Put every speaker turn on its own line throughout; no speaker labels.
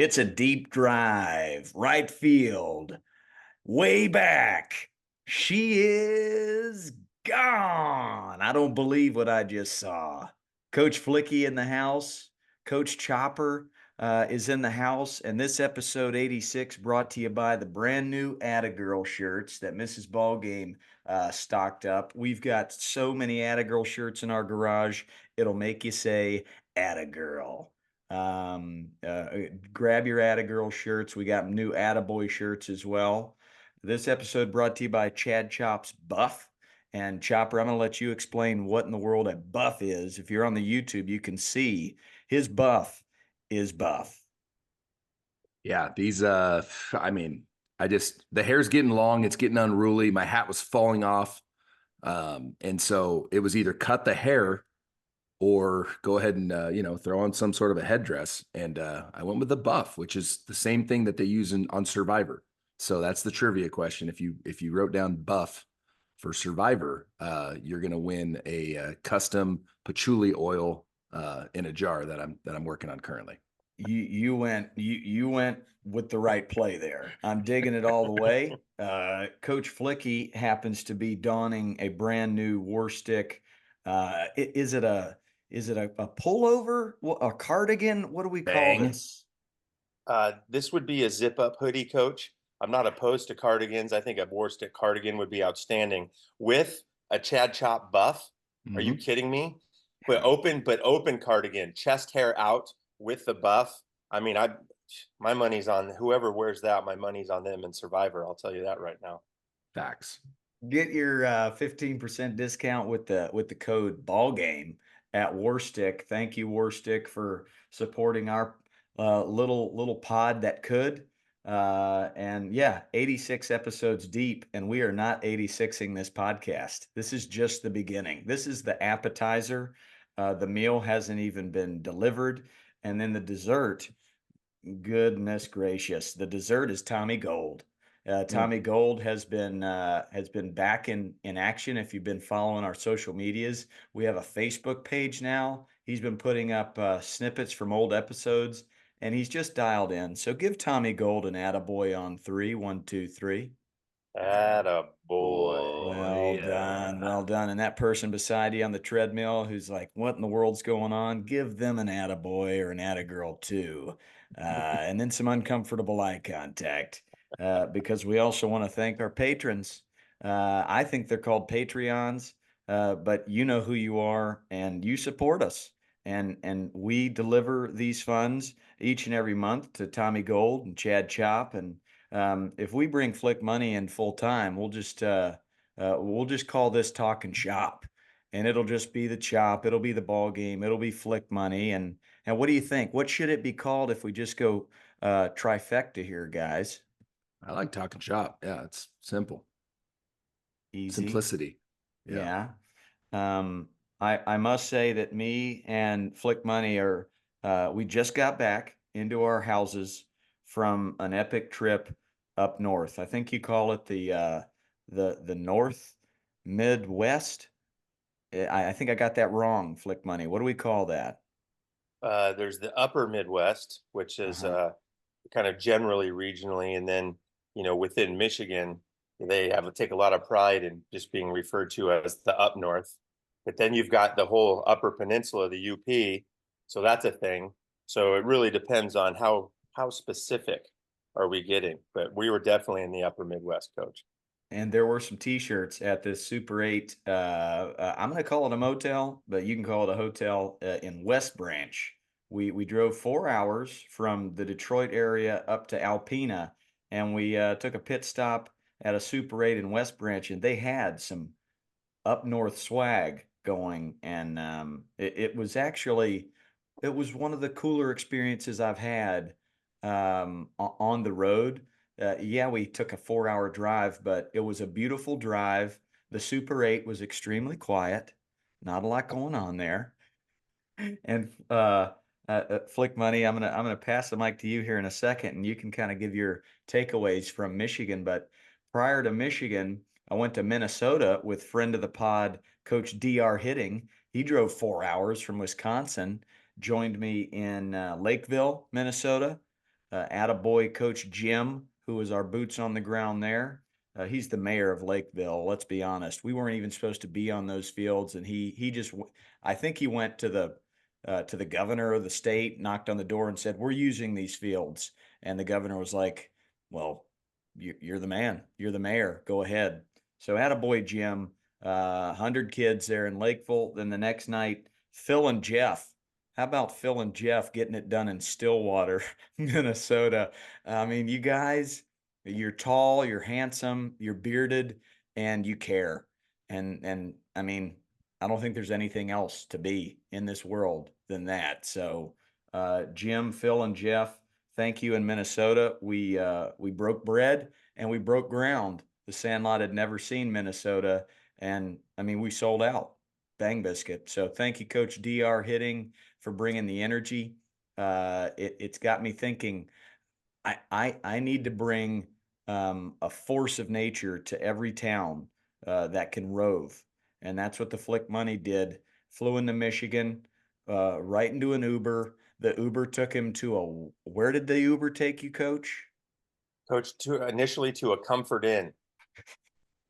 It's a deep drive, right field, way back. She is gone. I don't believe what I just saw. Coach Flicky in the house. Coach Chopper is in the house. And this episode 86 brought to you by the brand new Atta Girl shirts that Mrs. Ballgame stocked up. We've got so many Atta Girl shirts in our garage, it'll make you say Atta Girl. Um, uh, Grab your Atta Girl shirts. We got new Atta Boy shirts as well. This episode brought to you by Chad Chop's Buff. And Chopper, I'm going to let you explain what in the world a buff is. If you're on the YouTube, you can see his buff is buff.
Yeah, these I mean, the hair's getting long, it's getting unruly. My hat was falling off. And so it was either cut the hair or go ahead and throw on some sort of a headdress. And I went with the buff, which is the same thing that they use on Survivor. So that's the trivia question. If you wrote down buff for Survivor, you're gonna win a custom patchouli oil in a jar that I'm working on currently.
You went with the right play there. I'm digging it all the way. Coach Flicky happens to be donning a brand new war stick. Is it a pullover? A cardigan? What do we call
Bang.
this?
This would be a zip up hoodie, coach. I'm not opposed to cardigans. I think a war stick cardigan would be outstanding with a Chad Chop buff. Are you kidding me? But open cardigan, chest hair out with the buff. I mean, my money's on whoever wears that. My money's on them in Survivor. I'll tell you that right now.
Facts.
Get your 15% discount with the code BALLGAME at Warstick. Thank you, Warstick, for supporting our little pod that could. And yeah, 86 episodes deep, and we are not 86ing this podcast. This is just the beginning. This is the appetizer. The meal hasn't even been delivered. And then the dessert, goodness gracious, the dessert is Tommy Gold. Tommy Gold has been back in action. If you've been following our social medias, we have a Facebook page now. He's been putting up snippets from old episodes, and he's just dialed in. So give Tommy Gold an attaboy on three. 1, 2, 3.
Atta boy.
Well done, well done. And that person beside you on the treadmill who's like, what in the world's going on? Give them an attaboy or an attagirl too. And then some uncomfortable eye contact because we also want to thank our patrons. I think they're called Patreons, but you know who you are and you support us. And we deliver these funds each and every month to Tommy Gold and Chad Chop. And if we bring Flick money in full time, we'll just call this Talkin' Shop, and it'll just be the chop. It'll be the ball game. It'll be Flick money. And what do you think? What should it be called if we just go trifecta here, guys?
I like talking shop. Yeah, it's simple.
Easy.
Simplicity.
Yeah. I must say that me and Flick Money we just got back into our houses from an epic trip up north. I think you call it the North Midwest. I think I got that wrong, Flick Money. What do we call that?
There's the upper Midwest, which is kind of generally regionally, and then within Michigan, they take a lot of pride in just being referred to as the up north. But then you've got the whole upper peninsula, the UP, so that's a thing. So it really depends on how specific are we getting. But we were definitely in the upper Midwest, coach.
And there were some T-shirts at this Super 8. I'm going to call it a motel, but you can call it a hotel in West Branch. We drove 4 hours from the Detroit area up to Alpena, and we took a pit stop at a Super 8 in West Branch, and they had some up north swag going, and it was one of the cooler experiences I've had on the road. Yeah, we took a 4 hour drive, but it was a beautiful drive. The Super 8 was extremely quiet, not a lot going on there. And Flick Money, I'm gonna pass the mic to you here in a second, and you can kind of give your takeaways from Michigan. But prior to Michigan, I went to Minnesota with friend of the pod, Coach DR Hitting. He drove 4 hours from Wisconsin, joined me in Lakeville, Minnesota. Atta Boy Coach Jim, who was our boots on the ground there. He's the mayor of Lakeville. Let's be honest. We weren't even supposed to be on those fields, and he just, I think he went to the governor of the state, knocked on the door, and said, "We're using these fields." And the governor was like, "Well, you're the man. You're the mayor. Go ahead." So, Atta Boy Jim, 100 kids there in Lakeville. Then the next night, Phil and Jeff. How about Phil and Jeff getting it done in Stillwater, Minnesota? I mean, you guys, you're tall, you're handsome, you're bearded, and you care. And I mean, I don't think there's anything else to be in this world than that. So, Jim, Phil, and Jeff, thank you in Minnesota. We broke bread and we broke ground. The Sandlot had never seen Minnesota, and I mean, we sold out. Bang biscuit. So thank you, Coach Dr. Hitting, for bringing the energy. It's got me thinking. I need to bring a force of nature to every town that can rove, and that's what the Flick Money did. Flew into Michigan, right into an Uber. The Uber took him to a. Where did the Uber take you, Coach?
Coach, to initially to a Comfort Inn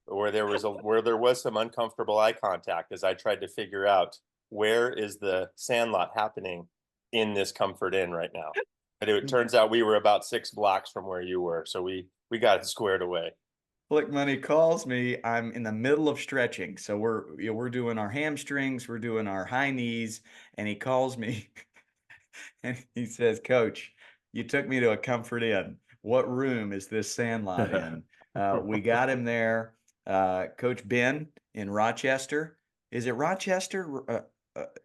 where there was some uncomfortable eye contact as I tried to figure out where is the Sandlot happening in this Comfort Inn right now. But it turns out we were about 6 blocks from where you were, so we got it squared away.
Flick Money calls me. I'm in the middle of stretching, so we're doing our hamstrings, we're doing our high knees, and he calls me and he says, "Coach, you took me to a Comfort Inn. What room is this Sandlot in?" We got him there. Coach Ben in Rochester. Is it Rochester?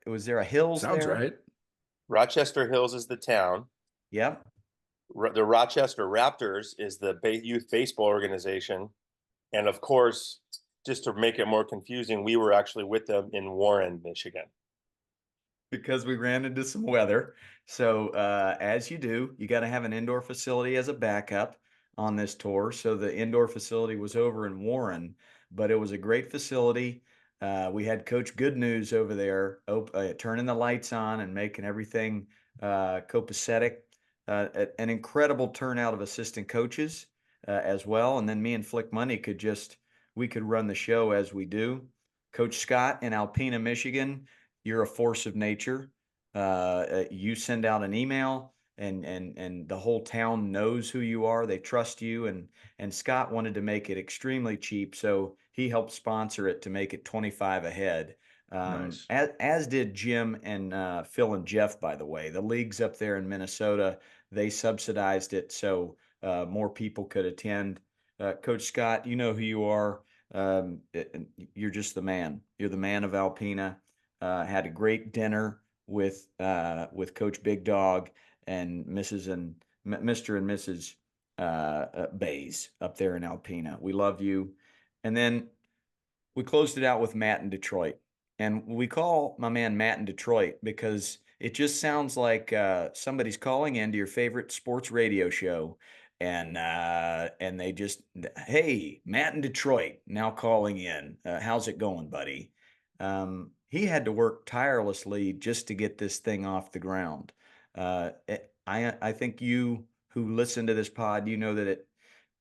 Was there a Hills
Sounds
there?
right.
Rochester Hills is the town.
Yep.
The Rochester Raptors is the youth baseball organization. And of course, just to make it more confusing, we were actually with them in Warren, Michigan.
Because we ran into some weather. So, as you do, you got to have an indoor facility as a backup on this tour. So, the indoor facility was over in Warren, but it was a great facility. We had Coach Good News over there, turning the lights on and making everything copacetic. An incredible turnout of assistant coaches as well. And then me and Flick Money we could run the show as we do. Coach Scott in Alpena, Michigan, you're a force of nature. You send out an email, and the whole town knows who you are. They trust you, and Scott wanted to make it extremely cheap, so he helped sponsor it to make it 25 ahead.
Nice.
As did Jim and Phil and Jeff, by the way. The leagues up there in Minnesota, they subsidized it so more people could attend. Coach Scott, you know who you are. You're just the man. You're the man of Alpena. Had a great dinner with Coach Big Dog and Mr. and Mrs. Bays up there in Alpena. We love you. And then we closed it out with Matt in Detroit. And we call my man Matt in Detroit because it just sounds like somebody's calling into your favorite sports radio show. And they just, "Hey, Matt in Detroit, now calling in. How's it going, buddy?" He had to work tirelessly just to get this thing off the ground. I think you who listen to this pod, you know that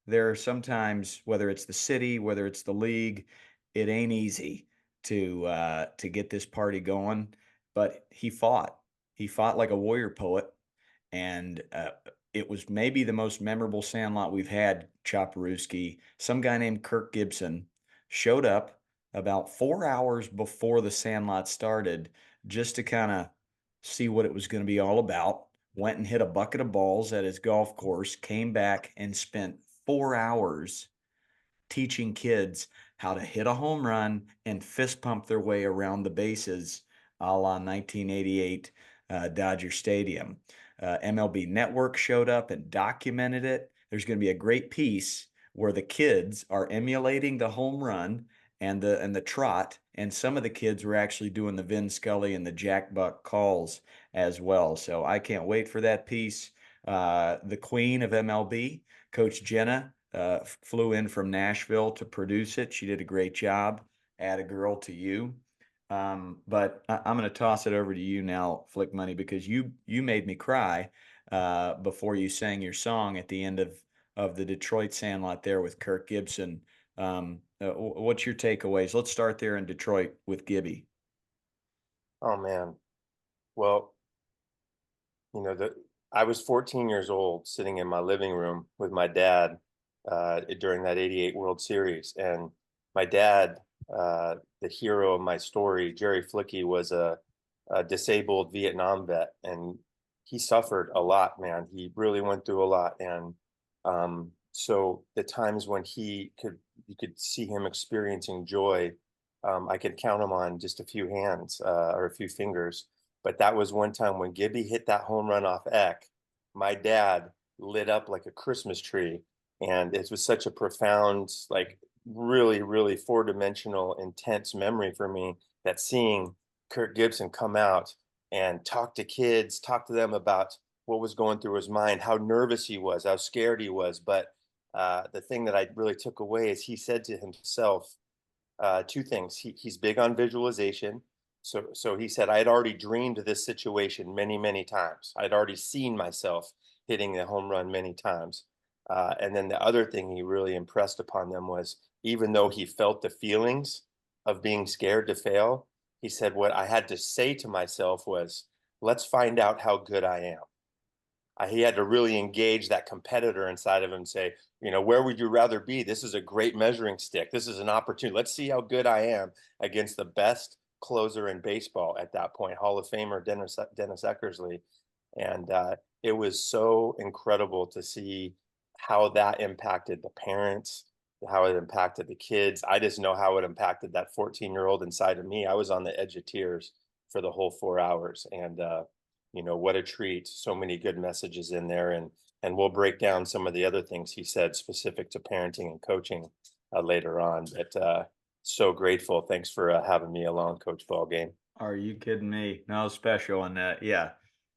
there are sometimes, whether it's the city, whether it's the league, it ain't easy to get this party going. But he fought. He fought like a warrior poet, and it was maybe the most memorable Sandlot we've had. Choparooski, some guy named Kirk Gibson, showed up about 4 hours before the Sandlot started just to kind of see what it was going to be all about. Went and hit a bucket of balls at his golf course, came back and spent 4 hours teaching kids how to hit a home run and fist pump their way around the bases a la 1988 Dodger Stadium. MLB Network showed up and documented it. There's going to be a great piece where the kids are emulating the home run and the trot, and some of the kids were actually doing the Vin Scully and the Jack Buck calls as well. So I can't wait for that piece. The queen of MLB, Coach Jenna, flew in from Nashville to produce it. She did a great job. Add a girl to you. But I'm going to toss it over to you now, Flick Money, because you made me cry before you sang your song at the end of the Detroit Sandlot there with Kirk Gibson. What's your takeaways? Let's start there in Detroit with Gibby.
Oh man. Well, the I was 14 years old sitting in my living room with my dad during that 88 World Series. And my dad, the hero of my story, Jerry Flicky, was a disabled Vietnam vet. And he suffered a lot, man. He really went through a lot. And so the times when you could see him experiencing joy, I could count him on just a few hands or a few fingers. But that was one time when Gibby hit that home run off Eck. My dad lit up like a Christmas tree. And it was such a profound, like really, really four-dimensional, intense memory for me, that seeing Kirk Gibson come out and talk to kids, talk to them about what was going through his mind, how nervous he was, how scared he was. But the thing that I really took away is he said to himself, two things. He's big on visualization. So he said, I had already dreamed of this situation many, many times. I'd already seen myself hitting the home run many times. And then the other thing he really impressed upon them was, even though he felt the feelings of being scared to fail, he said, what I had to say to myself was, let's find out how good I am. He had to really engage that competitor inside of him and say, where would you rather be? This is a great measuring stick. This is an opportunity. Let's see how good I am against the best closer in baseball at that point, Hall of Famer Dennis Eckersley. And it was so incredible to see how that impacted the parents, how it impacted the kids. I just know how it impacted that 14-year-old inside of me. I was on the edge of tears for the whole 4 hours. And what a treat. So many good messages in there. And we'll break down some of the other things he said specific to parenting and coaching later on. But so grateful. Thanks for having me along, Coach Ballgame.
Are you kidding me? No, special. And yeah,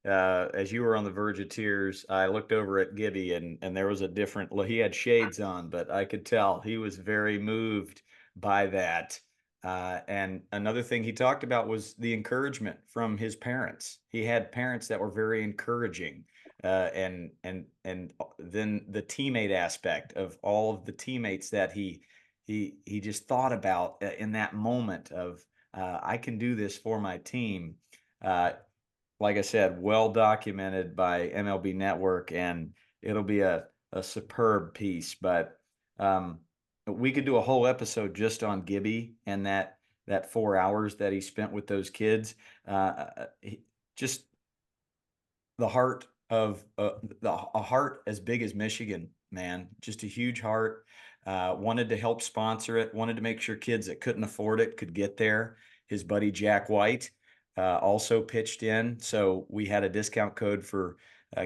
as you were on the verge of tears, I looked over at Gibby and there was a different look. He had shades on, but I could tell he was very moved by that. And another thing he talked about was the encouragement from his parents. He had parents that were very encouraging. And then the teammate aspect of all of the teammates that he just thought about in that moment of I can do this for my team. Uh, like I said, well documented by MLB Network, and it'll be a superb piece. But we could do a whole episode just on Gibby and that 4 hours that he spent with those kids. Just the heart of a heart as big as Michigan, man, just a huge heart. Wanted to help sponsor it, wanted to make sure kids that couldn't afford it could get there. His buddy Jack White also pitched in, so we had a discount code for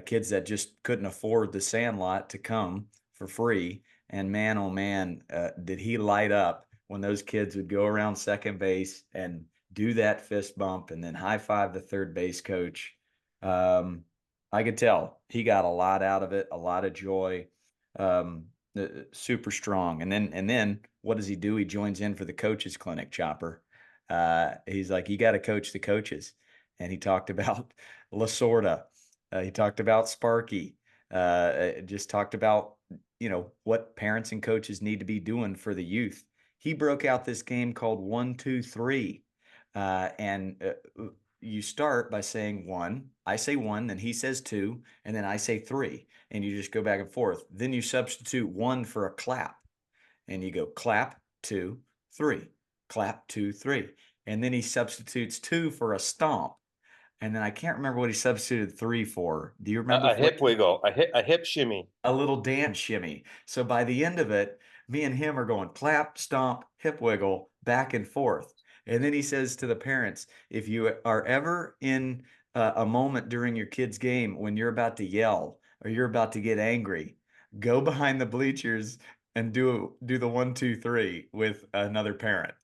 kids that just couldn't afford the Sandlot to come for free. And man, oh man, did he light up when those kids would go around second base and do that fist bump and then high five the third base coach. I could tell he got a lot out of it, a lot of joy. Super strong. And then what does he do? He joins in for the coaches clinic, Chopper. He's like, you got to coach the coaches. And he talked about Lasorda. He talked about Sparky. Just talked about, what parents and coaches need to be doing for the youth. He broke out this game called 1, 2, 3. And you start by saying one, I say one, then he says two, and then I say three, and you just go back and forth. Then you substitute one for a clap, and you go clap, 2, 3, clap, 2, 3. And then he substitutes two for a stomp. And then I can't remember what he substituted three for. Do you remember
A hip
what?
wiggle, a hip shimmy.
A little dance shimmy. So by the end of it, me and him are going clap, stomp, hip wiggle, back and forth. And then he says to the parents, if you are ever in a moment during your kid's game when you're about to yell or you're about to get angry, go behind the bleachers and do the 1, 2, 3 with another parent.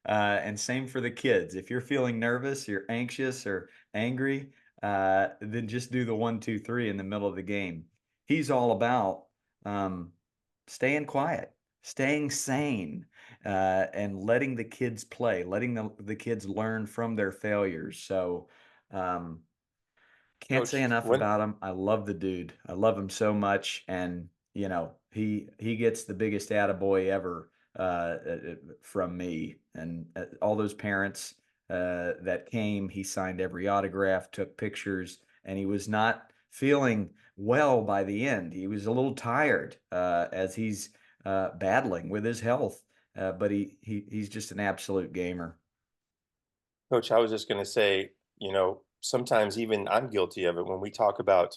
And same for the kids. If you're feeling nervous, you're anxious or angry, then just do the 1, 2, 3 in the middle of the game. He's all about um, staying quiet, staying sane, and letting the kids play, letting the kids learn from their failures. So, um, Can't say
Coach,
enough
when
about him. I love the dude. I love him so much, and he gets the biggest attaboy ever from me, and all those parents that came. He signed every autograph, took pictures, and he was not feeling well by the end. He was a little tired as he's battling with his health, but he's just an absolute gamer.
Coach, I was just going to say, sometimes even I'm guilty of it when we talk about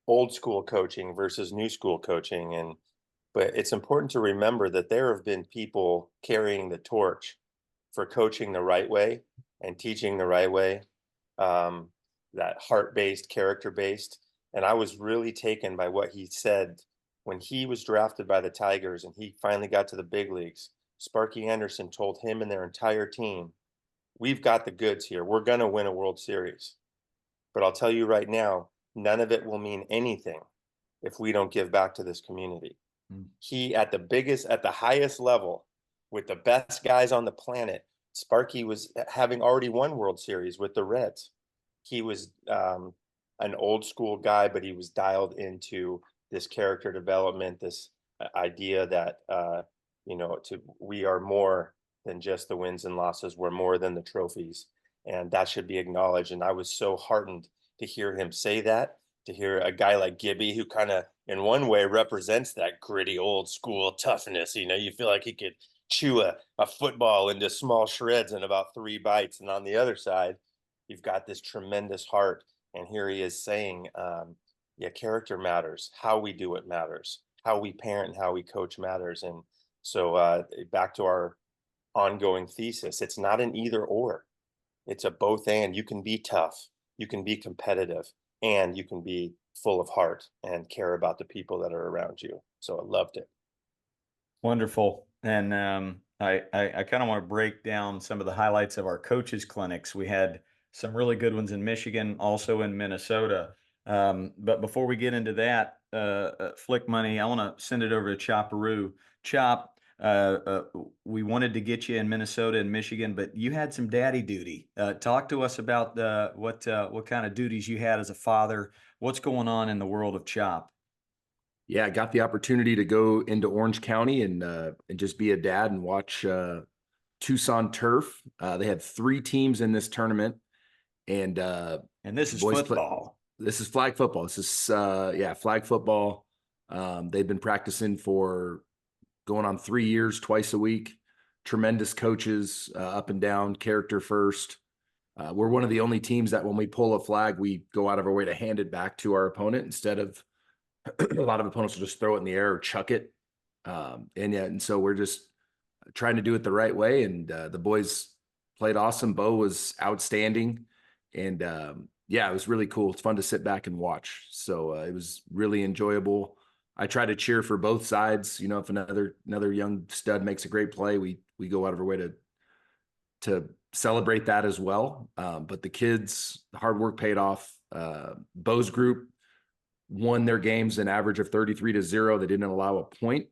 old school coaching versus new school coaching. But it's important to remember that there have been people carrying the torch for coaching the right way and teaching the right way, um, that heart-based, character-based. And I was really taken by what he said when he was drafted by the Tigers and he finally got to the big leagues. Sparky Anderson told him and their entire team, we've got the goods here. We're going to win a World Series. But I'll tell you right now, none of it will mean anything if we don't give back to this community.
Mm.
He, at the highest level, with the best guys on the planet, Sparky was having already won World Series with the Reds. He was an old school guy, but he was dialed into this character development, this idea that we are more than just the wins and losses. We're more than the trophies, and that should be acknowledged. And I was so heartened to hear him say that, to hear a guy like Gibby, who kind of in one way represents that gritty old school toughness. You feel like he could chew a football into small shreds in about 3 bites. And on the other side, you've got this tremendous heart. And here he is saying, yeah, character matters. How we do it matters. How we parent and how we coach matters. And so back to our ongoing thesis, it's not an either or. It's a both and. You can be tough, you can be competitive, and you can be full of heart and care about the people that are around you. So I loved it.
Wonderful. And I kind of want to break down some of the highlights of our coaches clinics. We had some really good ones in Michigan, also in Minnesota. But before we get into that, Flick Money, I want to send it over to Chopperoo. Chop, we wanted to get you in Minnesota and Michigan, but you had some daddy duty. Talk to us about what kind of duties you had as a father. What's going on in the world of Chop?
Yeah, I got the opportunity to go into Orange County and just be a dad and watch Tucson Turf. They had 3 teams in this tournament, and
And this
the
is
boys play.
football.
This is flag football. This is flag football. They've been practicing for going on 3 years, twice a week. Tremendous coaches, up and down, character first. We're one of the only teams that when we pull a flag, we go out of our way to hand it back to our opponent instead of a lot of opponents will just throw it in the air or chuck it. And so we're just trying to do it the right way. And the boys played awesome. Bo was outstanding. And yeah, it was really cool. It's fun to sit back and watch. So it was really enjoyable. I try to cheer for both sides. If another young stud makes a great play, we go out of our way to celebrate that as well. But the kids, the hard work paid off. Bo's group won their games an average of 33-0. They didn't allow a point.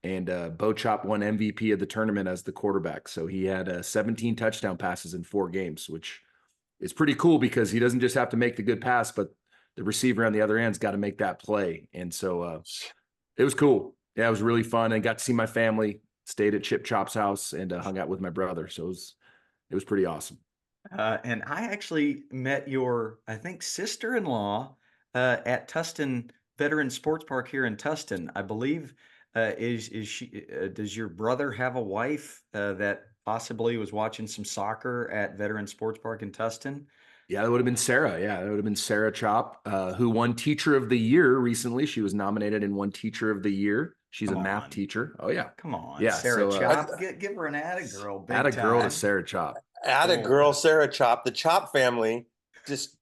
And Bo Chop won MVP of the tournament as the quarterback. So he had 17 touchdown passes in 4 games, which is pretty cool because he doesn't just have to make the good pass, but the receiver on the other end's got to make that play. And so it was cool. Yeah, it was really fun. And got to see my family, stayed at Chip Chop's house, and hung out with my brother. So it was pretty awesome.
And I actually met your, I think, sister-in-law at Tustin Veteran Sports Park here in Tustin. I believe is she? Does your brother have a wife that possibly was watching some soccer at Veteran Sports Park in Tustin?
Yeah, that would have been Sarah. Yeah, that would have been Sarah Chop, who won Teacher of the Year recently. She was nominated and won Teacher of the Year. She's a
Come
math
on,
teacher. Oh yeah,
come on,
yeah.
Sarah
So
Chop, give her an atta girl,
add
big
a girl to
time.
Sarah Chop.
Add a
Boy.
girl, Sarah Chop. The Chop family just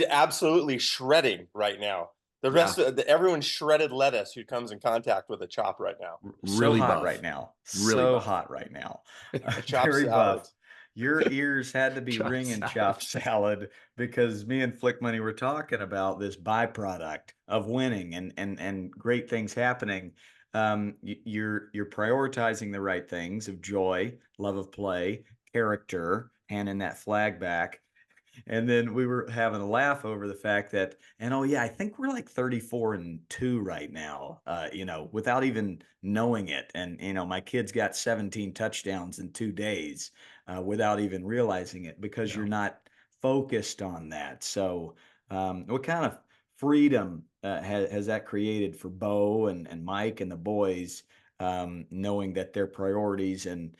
absolutely shredding right now. The
Yeah,
rest of everyone's shredded lettuce who comes in contact with a Chop right now.
So
really
hot
buff,
right now.
really
So
buff.
hot right now.
Chop
Very
salad.
buff. Your ears had to be
Chop
ringing,
salad.
chop salad, because me and Flick Money were talking about this byproduct of winning and great things happening. You're prioritizing the right things of joy, love of play, character, and in that flag back. And then we were having a laugh over the fact that, and oh yeah, I think we're like 34-2 right now, without even knowing it. And, my kids got 17 touchdowns in 2 days without even realizing it because you're
Yeah.
not focused on that. So, what kind of freedom has that created for Bo and Mike and the boys, knowing that their priorities and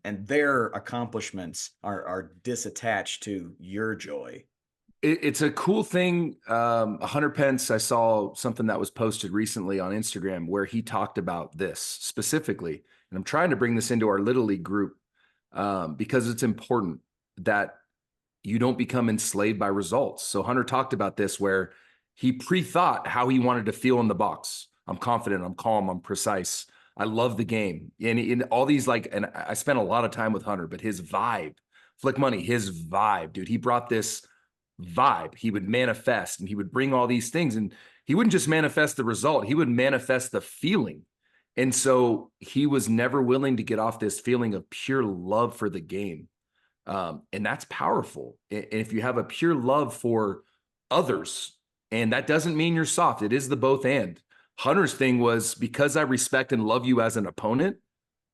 their accomplishments are disattached to your joy?
It's a cool thing. 100 Pence, I saw something that was posted recently on Instagram where he talked about this specifically. And I'm trying to bring this into our Little League group because it's important that you don't become enslaved by results. So Hunter talked about this where he pre-thought how he wanted to feel in the box. I'm confident, I'm calm, I'm precise. I love the game. And in all these, like, and I spent a lot of time with Hunter, but his vibe, Flick Money, his vibe, dude, he brought this vibe. He would manifest and he would bring all these things. And he wouldn't just manifest the result, he would manifest the feeling. And so he was never willing to get off this feeling of pure love for the game. And that's powerful. And if you have a pure love for others, and that doesn't mean you're soft, it is the both and. Hunter's thing was because I respect and love you as an opponent,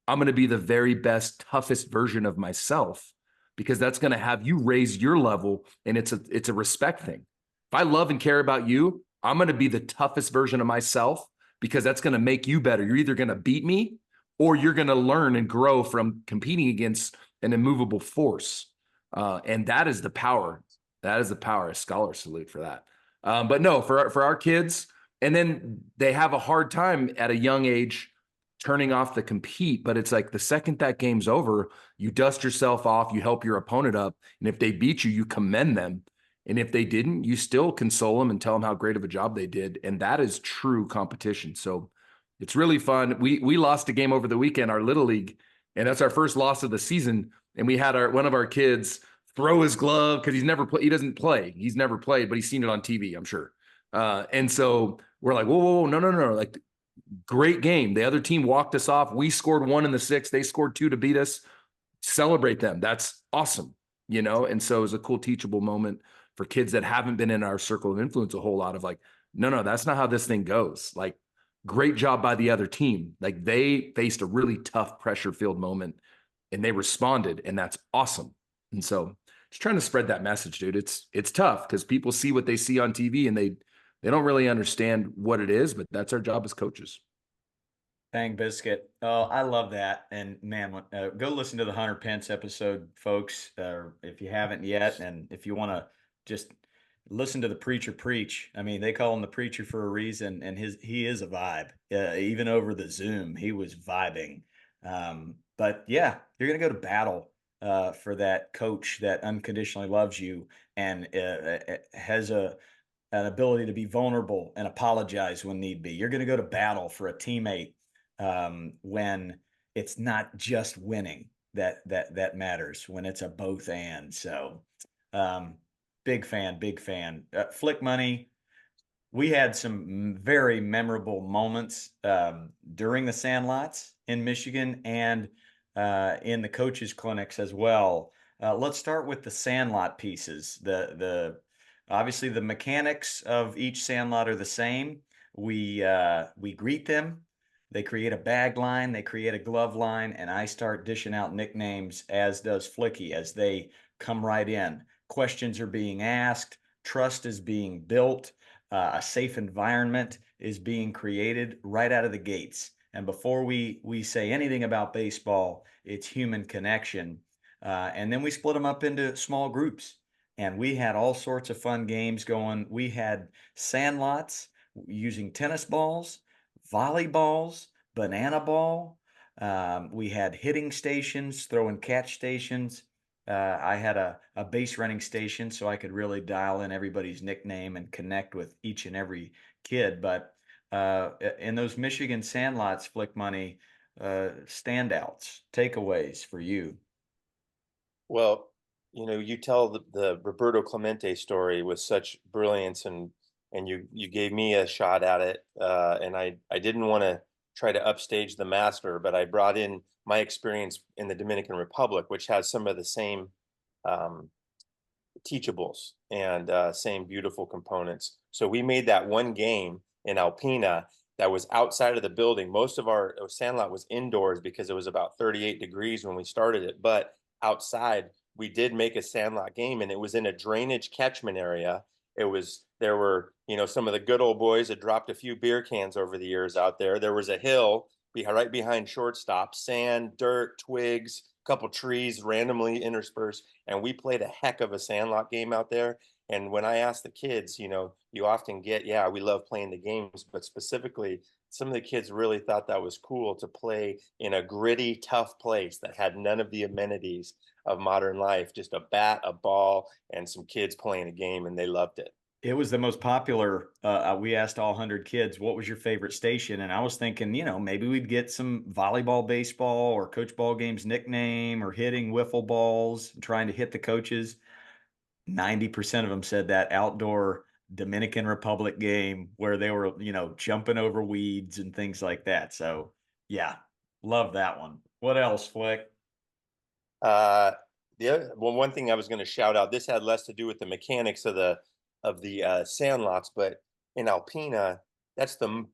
I'm going to be the very best, toughest version of myself because that's going to have you raise your level. And it's a respect thing. If I love and care about you, I'm going to be the toughest version of myself because that's going to make you better. You're either going to beat me or you're going to learn and grow from competing against an immovable force. And that is the power. That is the power. A scholar salute for that. But no, for our kids, and then they have a hard time at a young age turning off the compete. But it's like the second that game's over, you dust yourself off, you help your opponent up. And if they beat you, you commend them. And if they didn't, you still console them and tell them how great of a job they did. And that is true competition. So it's really fun. We lost a game over the weekend, our Little League, and that's our first loss of the season. And we had one of our kids throw his glove because he doesn't play. He's never played, but he's seen it on TV, I'm sure. And so we're like, whoa, no. Like, great game. The other team walked us off. We scored 1 in the 6th. They scored 2 to beat us. Celebrate them. That's awesome, And so it was a cool teachable moment for kids that haven't been in our circle of influence a whole lot of like, no, that's not how this thing goes. Like, great job by the other team. Like, they faced a really tough pressure-filled moment and they responded, and that's awesome. And so just trying to spread that message, dude. It's tough because people see what they see on TV and they don't really understand what it is, but that's our job as coaches.
Bang biscuit. Oh, I love that. And man, go listen to the 100 Pence episode, folks, if you haven't yet. And if you want to just listen to the preacher preach, I mean, they call him the preacher for a reason, and he is a vibe. Even over the Zoom, he was vibing. But yeah, you're gonna go to battle for that coach that unconditionally loves you and has an ability to be vulnerable and apologize when need be. You're going to go to battle for a teammate when it's not just winning that matters. When it's a both and. So, um, big fan, big fan. Flick Money. We had some very memorable moments during the Sandlots in Michigan and in the coaches clinics as well. Let's start with the Sandlot pieces. The obviously the mechanics of each Sandlot are the same. We greet them. They create a bag line, they create a glove line, and I start dishing out nicknames, as does Flicky, as they come right in. Questions are being asked, trust is being built, a safe environment is being created right out of the gates. And before we say anything about baseball, it's human connection. And then we split them up into small groups. And we had all sorts of fun games going. We had sandlots using tennis balls, volleyballs, banana ball. We had hitting stations, throwing catch stations. I had a base running station so I could really dial in everybody's nickname and connect with each and every kid. But in those Michigan Sandlots, Flick Money, standouts, takeaways for you.
Well, you tell the Roberto Clemente story with such brilliance, and you gave me a shot at it, and I didn't want to try to upstage the master, but I brought in my experience in the Dominican Republic, which has some of the same um, teachables and same beautiful components. So we made that one game in Alpena that was outside of the building. Most of our sandlot was indoors because it was about 38 degrees when we started it, but outside we did make a sandlot game, and it was in a drainage catchment area. There were, some of the good old boys that dropped a few beer cans over the years out there. There was a hill right behind shortstop, sand, dirt, twigs, a couple trees randomly interspersed, and we played a heck of a sandlot game out there. And when I ask the kids, you often get, yeah, we love playing the games, but specifically, some of the kids really thought that was cool to play in a gritty, tough place that had none of the amenities of modern life, just a bat, a ball, and some kids playing a game, and they loved it.
It was the most popular. We asked all 100 kids, what was your favorite station? And I was thinking, maybe we'd get some volleyball, baseball, or coach ball games nickname, or hitting wiffle balls, trying to hit the coaches. 90% of them said that outdoor Dominican Republic game where they were, jumping over weeds and things like that. So, yeah, love that one. What else, Flick?
One thing I was going to shout out, this had less to do with the mechanics of the sandlots, but in Alpena, that's the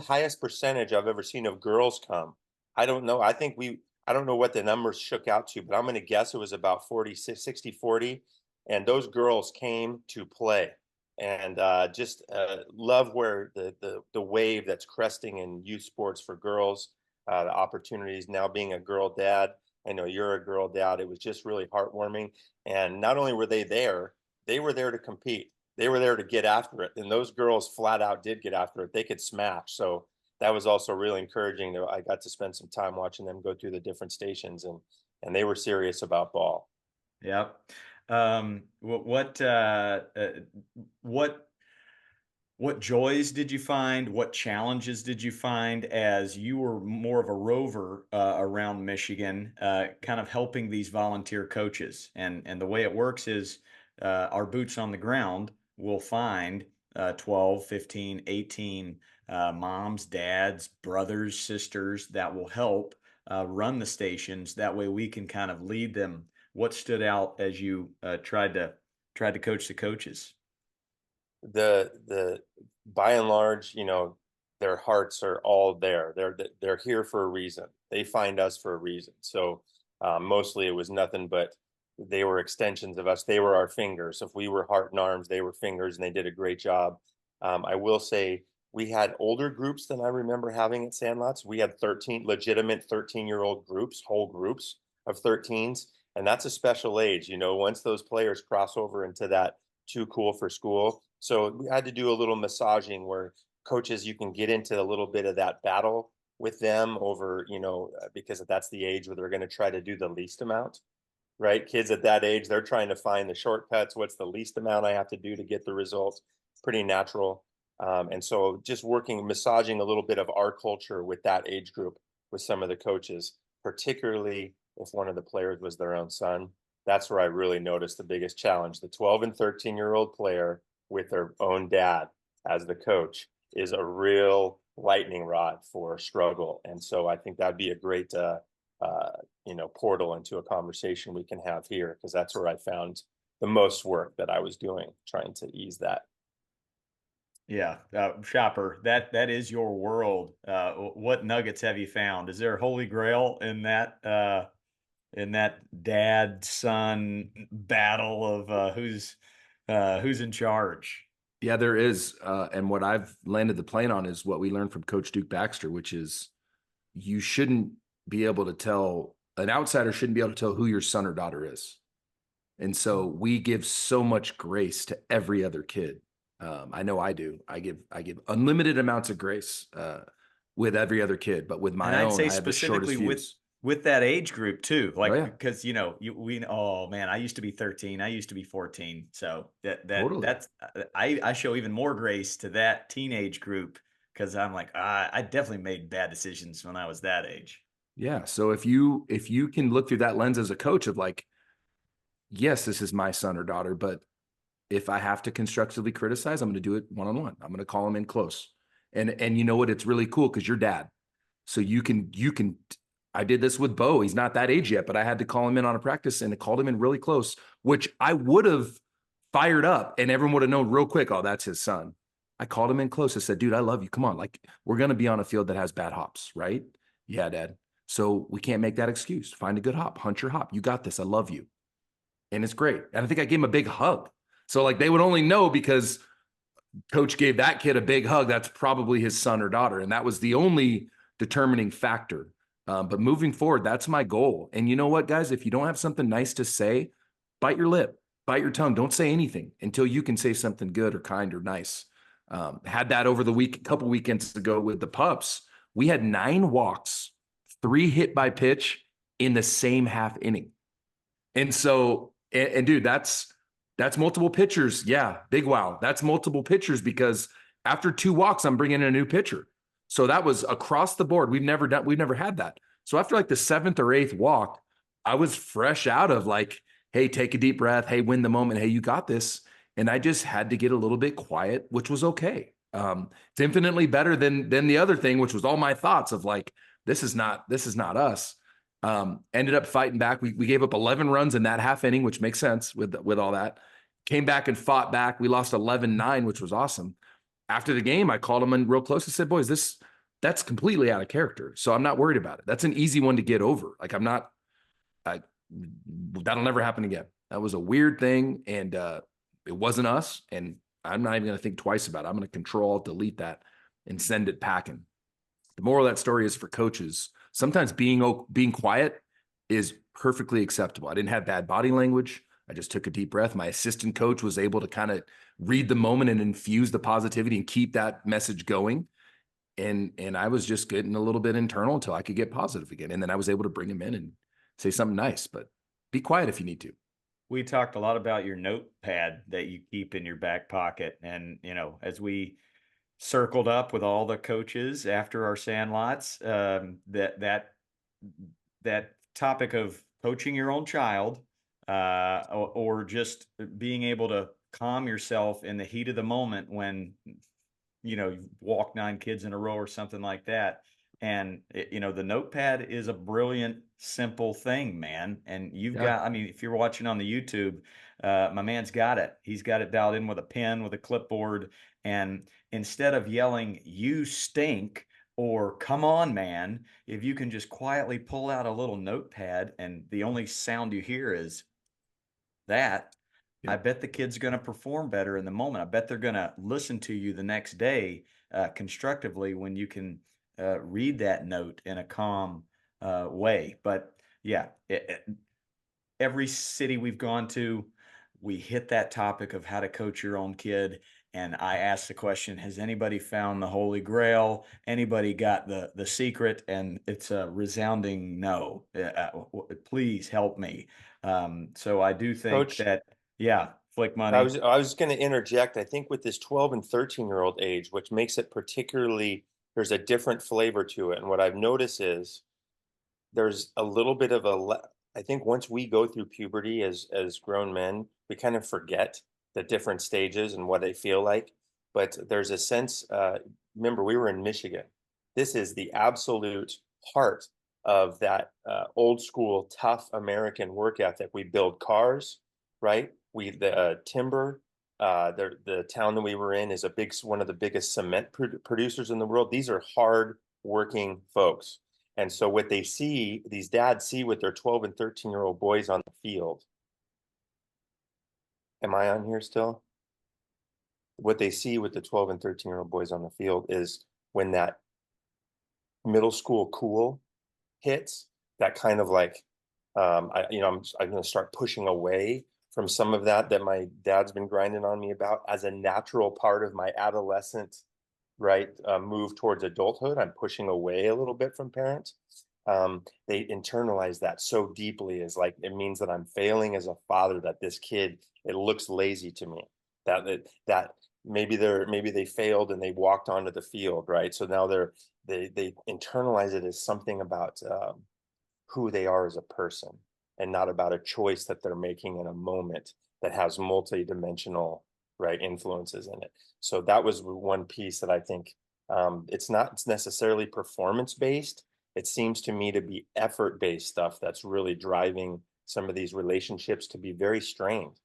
highest percentage I've ever seen of girls come. I don't know. I don't know what the numbers shook out to, but I'm going to guess it was about 40, 60, 40. And those girls came to play, and just love where the wave that's cresting in youth sports for girls, the opportunities now being a girl dad. I know you're a girl dad. It was just really heartwarming. And not only were they were there to compete. They were there to get after it. And those girls flat out did get after it. They could smash. So that was also really encouraging. I got to spend some time watching them go through the different stations, and they were serious about ball.
Yep. What what joys did you find? What challenges did you find as you were more of a rover around Michigan, kind of helping these volunteer coaches? And the way it works is our boots on the ground will find 12, 15, 18 moms, dads, brothers, sisters that will help run the stations. That way we can kind of lead them. What stood out as you tried to coach the coaches?
The by and large, their hearts are all there. They're here for a reason. They find us for a reason. So mostly it was nothing but they were extensions of us. They were our fingers. If we were heart and arms, they were fingers, and they did a great job. I will say we had older groups than I remember having at Sandlots. We had 13 legitimate 13-year-old groups, whole groups of 13s, and that's a special age. Once those players cross over into that too cool for school. So we had to do a little massaging where coaches, you can get into a little bit of that battle with them over, because that's the age where they're going to try to do the least amount, right? Kids at that age, they're trying to find the shortcuts. What's the least amount I have to do to get the results? Pretty natural. And so just massaging a little bit of our culture with that age group with some of the coaches, particularly if one of the players was their own son. That's where I really noticed the biggest challenge. The 12 and 13-year-old player with their own dad as the coach is a real lightning rod for struggle. And so I think that'd be a great, portal into a conversation we can have here, because that's where I found the most work that I was doing, trying to ease that.
Yeah, Shopper, that is your world. What nuggets have you found? Is there a holy grail in that dad son battle of who's in charge?
Yeah, there is. And what I've landed the plane on is what we learned from Coach Duke Baxter, which is you shouldn't be able to tell, an outsider shouldn't be able to tell who your son or daughter is. And so we give so much grace to every other kid. I know I do. I give unlimited amounts of grace with every other kid, but with
And
my
I'd
own,
say
I have the shortest
specifically
fuse.
with that age group too,
Oh
like
yeah,
because oh man, I used to be 13, I used to be 14, so
totally.
I show even more grace to that teenage group because I'm like I definitely made bad decisions when I was that age.
Yeah. So if you can look through that lens as a coach of like, yes, this is my son or daughter, but if I have to constructively criticize, I'm going to do it one-on-one. I'm going to call him in close. And you know what? It's really cool because you're dad. So you can, I did this with Bo. He's not that age yet, but I had to call him in on a practice and I called him in really close. which I would have fired up and everyone would have known real quick, oh, that's his son. I called him in close. I said, dude, I love you. Come on. Like, we're going to be on a field that has bad hops, right? Yeah, Dad. So we can't make that excuse. Find a good hop, hunt your hop. You got this. I love you. And it's great. And I think I gave him a big hug. So like they would only know because coach gave that kid a big hug. That's probably his son or daughter. And that was the only determining factor. But moving forward, that's my goal. And you know what, guys, if you don't have something nice to say, bite your lip, bite your tongue. Don't say anything until you can say something good or kind or nice. Had that over the week, a couple weekends ago with the pups. We had 9 walks, 3 hit by pitch in the same half inning. And so, and dude, that's multiple pitchers. Yeah, big wow. That's multiple pitchers because after 2 walks, I'm bringing in a new pitcher. So that was across the board. We've never had that. So after like the 7th or 8th walk, I was fresh out of like, hey, take a deep breath. Hey, win the moment. Hey, you got this. And I just had to get a little bit quiet, which was okay. It's infinitely better than the other thing, which was all my thoughts of like, this is not us. Ended up fighting back. We gave up 11 runs in that half inning, which makes sense with all that. Came back and fought back. We lost 11-9, which was awesome. After the game, I called them in real close and said, boys, that's completely out of character. So I'm not worried about it. That's an easy one to get over. Like that'll never happen again. That was a weird thing. And it wasn't us. And I'm not even going to think twice about it. I'm going to control, delete that and send it packing. The moral of that story is for coaches. Sometimes being quiet is perfectly acceptable. I didn't have bad body language. I just took a deep breath. My assistant coach was able to kind of read the moment and infuse the positivity and keep that message going. And I was just getting a little bit internal until I could get positive again. And then I was able to bring him in and say something nice, but be quiet if you need to.
We talked a lot about your notepad that you keep in your back pocket. And, as we circled up with all the coaches after our sandlots, that topic of coaching your own child, or just being able to calm yourself in the heat of the moment when you walk 9 kids in a row or something like that. And the notepad is a brilliant, simple thing, man. And you've got, I mean, if you're watching on the YouTube, my man's got it. He's got it dialed in with a pen, with a clipboard. And instead of yelling, "You stink," or "Come on, man," if you can just quietly pull out a little notepad and the only sound you hear is that, I bet the kid's going to perform better in the moment. I bet they're going to listen to you the next day constructively when you can read that note in a calm way. But yeah, every city we've gone to, we hit that topic of how to coach your own kid. And I asked the question, has anybody found the Holy Grail? Anybody got the secret? And it's a resounding no. Please help me. So I do think
Coach,
that, yeah, Flick
I
Money.
was going to interject. I think with this 12 and 13-year-old age, which makes it particularly, there's a different flavor to it. And what I've noticed is there's a little bit of I think once we go through puberty as grown men, we kind of forget the different stages and what they feel like. But there's a sense, remember, we were in Michigan. This is the absolute heart of that old school, tough American work ethic. We build cars, right? The timber. The town that we were in is one of the biggest cement producers in the world. These are hard working folks. And so what they see, these dads see with their 12 and 13-year-old boys on the field. Am I on here still? What they see with the 12 and 13-year-old boys on the field is when that middle school cool hits, that kind of like, I'm going to start pushing away from some of that my dad's been grinding on me about as a natural part of my adolescent, right, move towards adulthood. I'm pushing away a little bit from parents. They internalize that so deeply as like, it means that I'm failing as a father, that this kid, it looks lazy to me, that maybe they failed and they walked onto the field, right? So now they internalize it as something about who they are as a person, and not about a choice that they're making in a moment that has multi-dimensional, right, influences in it. So that was one piece that I think it's not necessarily performance based. It seems to me to be effort based stuff that's really driving some of these relationships to be very strained.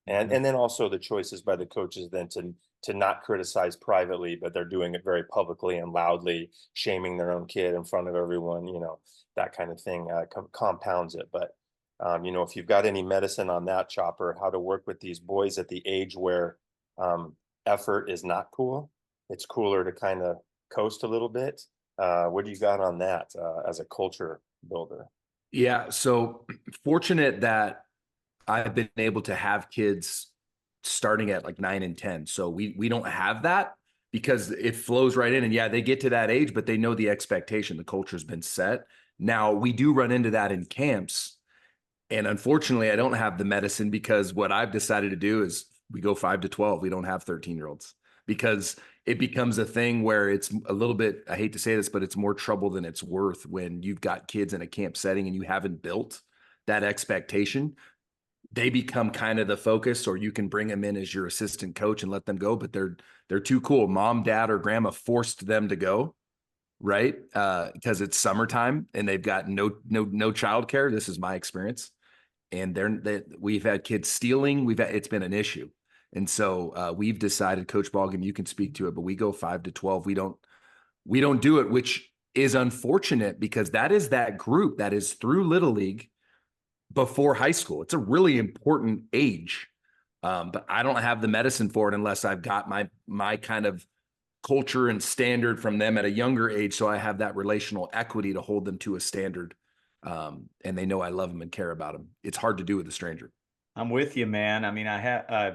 Mhm.
And then also the choices by the coaches then to not criticize privately, but they're doing it very publicly and loudly, shaming their own kid in front of everyone, that kind of thing compounds it. But if you've got any medicine on that, Chopper, how to work with these boys at the age where effort is not cool, it's cooler to kind of coast a little bit. What do you got on that as a culture builder?
Yeah. So fortunate that I've been able to have kids starting at like 9 and 10. So we don't have that because it flows right in. And yeah, they get to that age, but they know the expectation. The culture's been set. Now we do run into that in camps. And unfortunately, I don't have the medicine because what I've decided to do is we go 5 to 12. We don't have 13-year-olds because it becomes a thing where it's a little bit, I hate to say this, but it's more trouble than it's worth when you've got kids in a camp setting and you haven't built that expectation. They become kind of the focus, or you can bring them in as your assistant coach and let them go, but they're too cool. Mom, dad, or grandma forced them to go, right? Because it's summertime and they've got no childcare. This is my experience, and we've had kids stealing. It's been an issue, and so we've decided, Coach Ballgame, you can speak to it, but we go 5 to 12. We don't do it, which is unfortunate because that is that group that is through Little League before high school. It's a really important age. But I don't have the medicine for it unless I've got my kind of culture and standard from them at a younger age. So I have that relational equity to hold them to a standard. And they know I love them and care about them. It's hard to do with a stranger.
I'm with you, man. I mean, I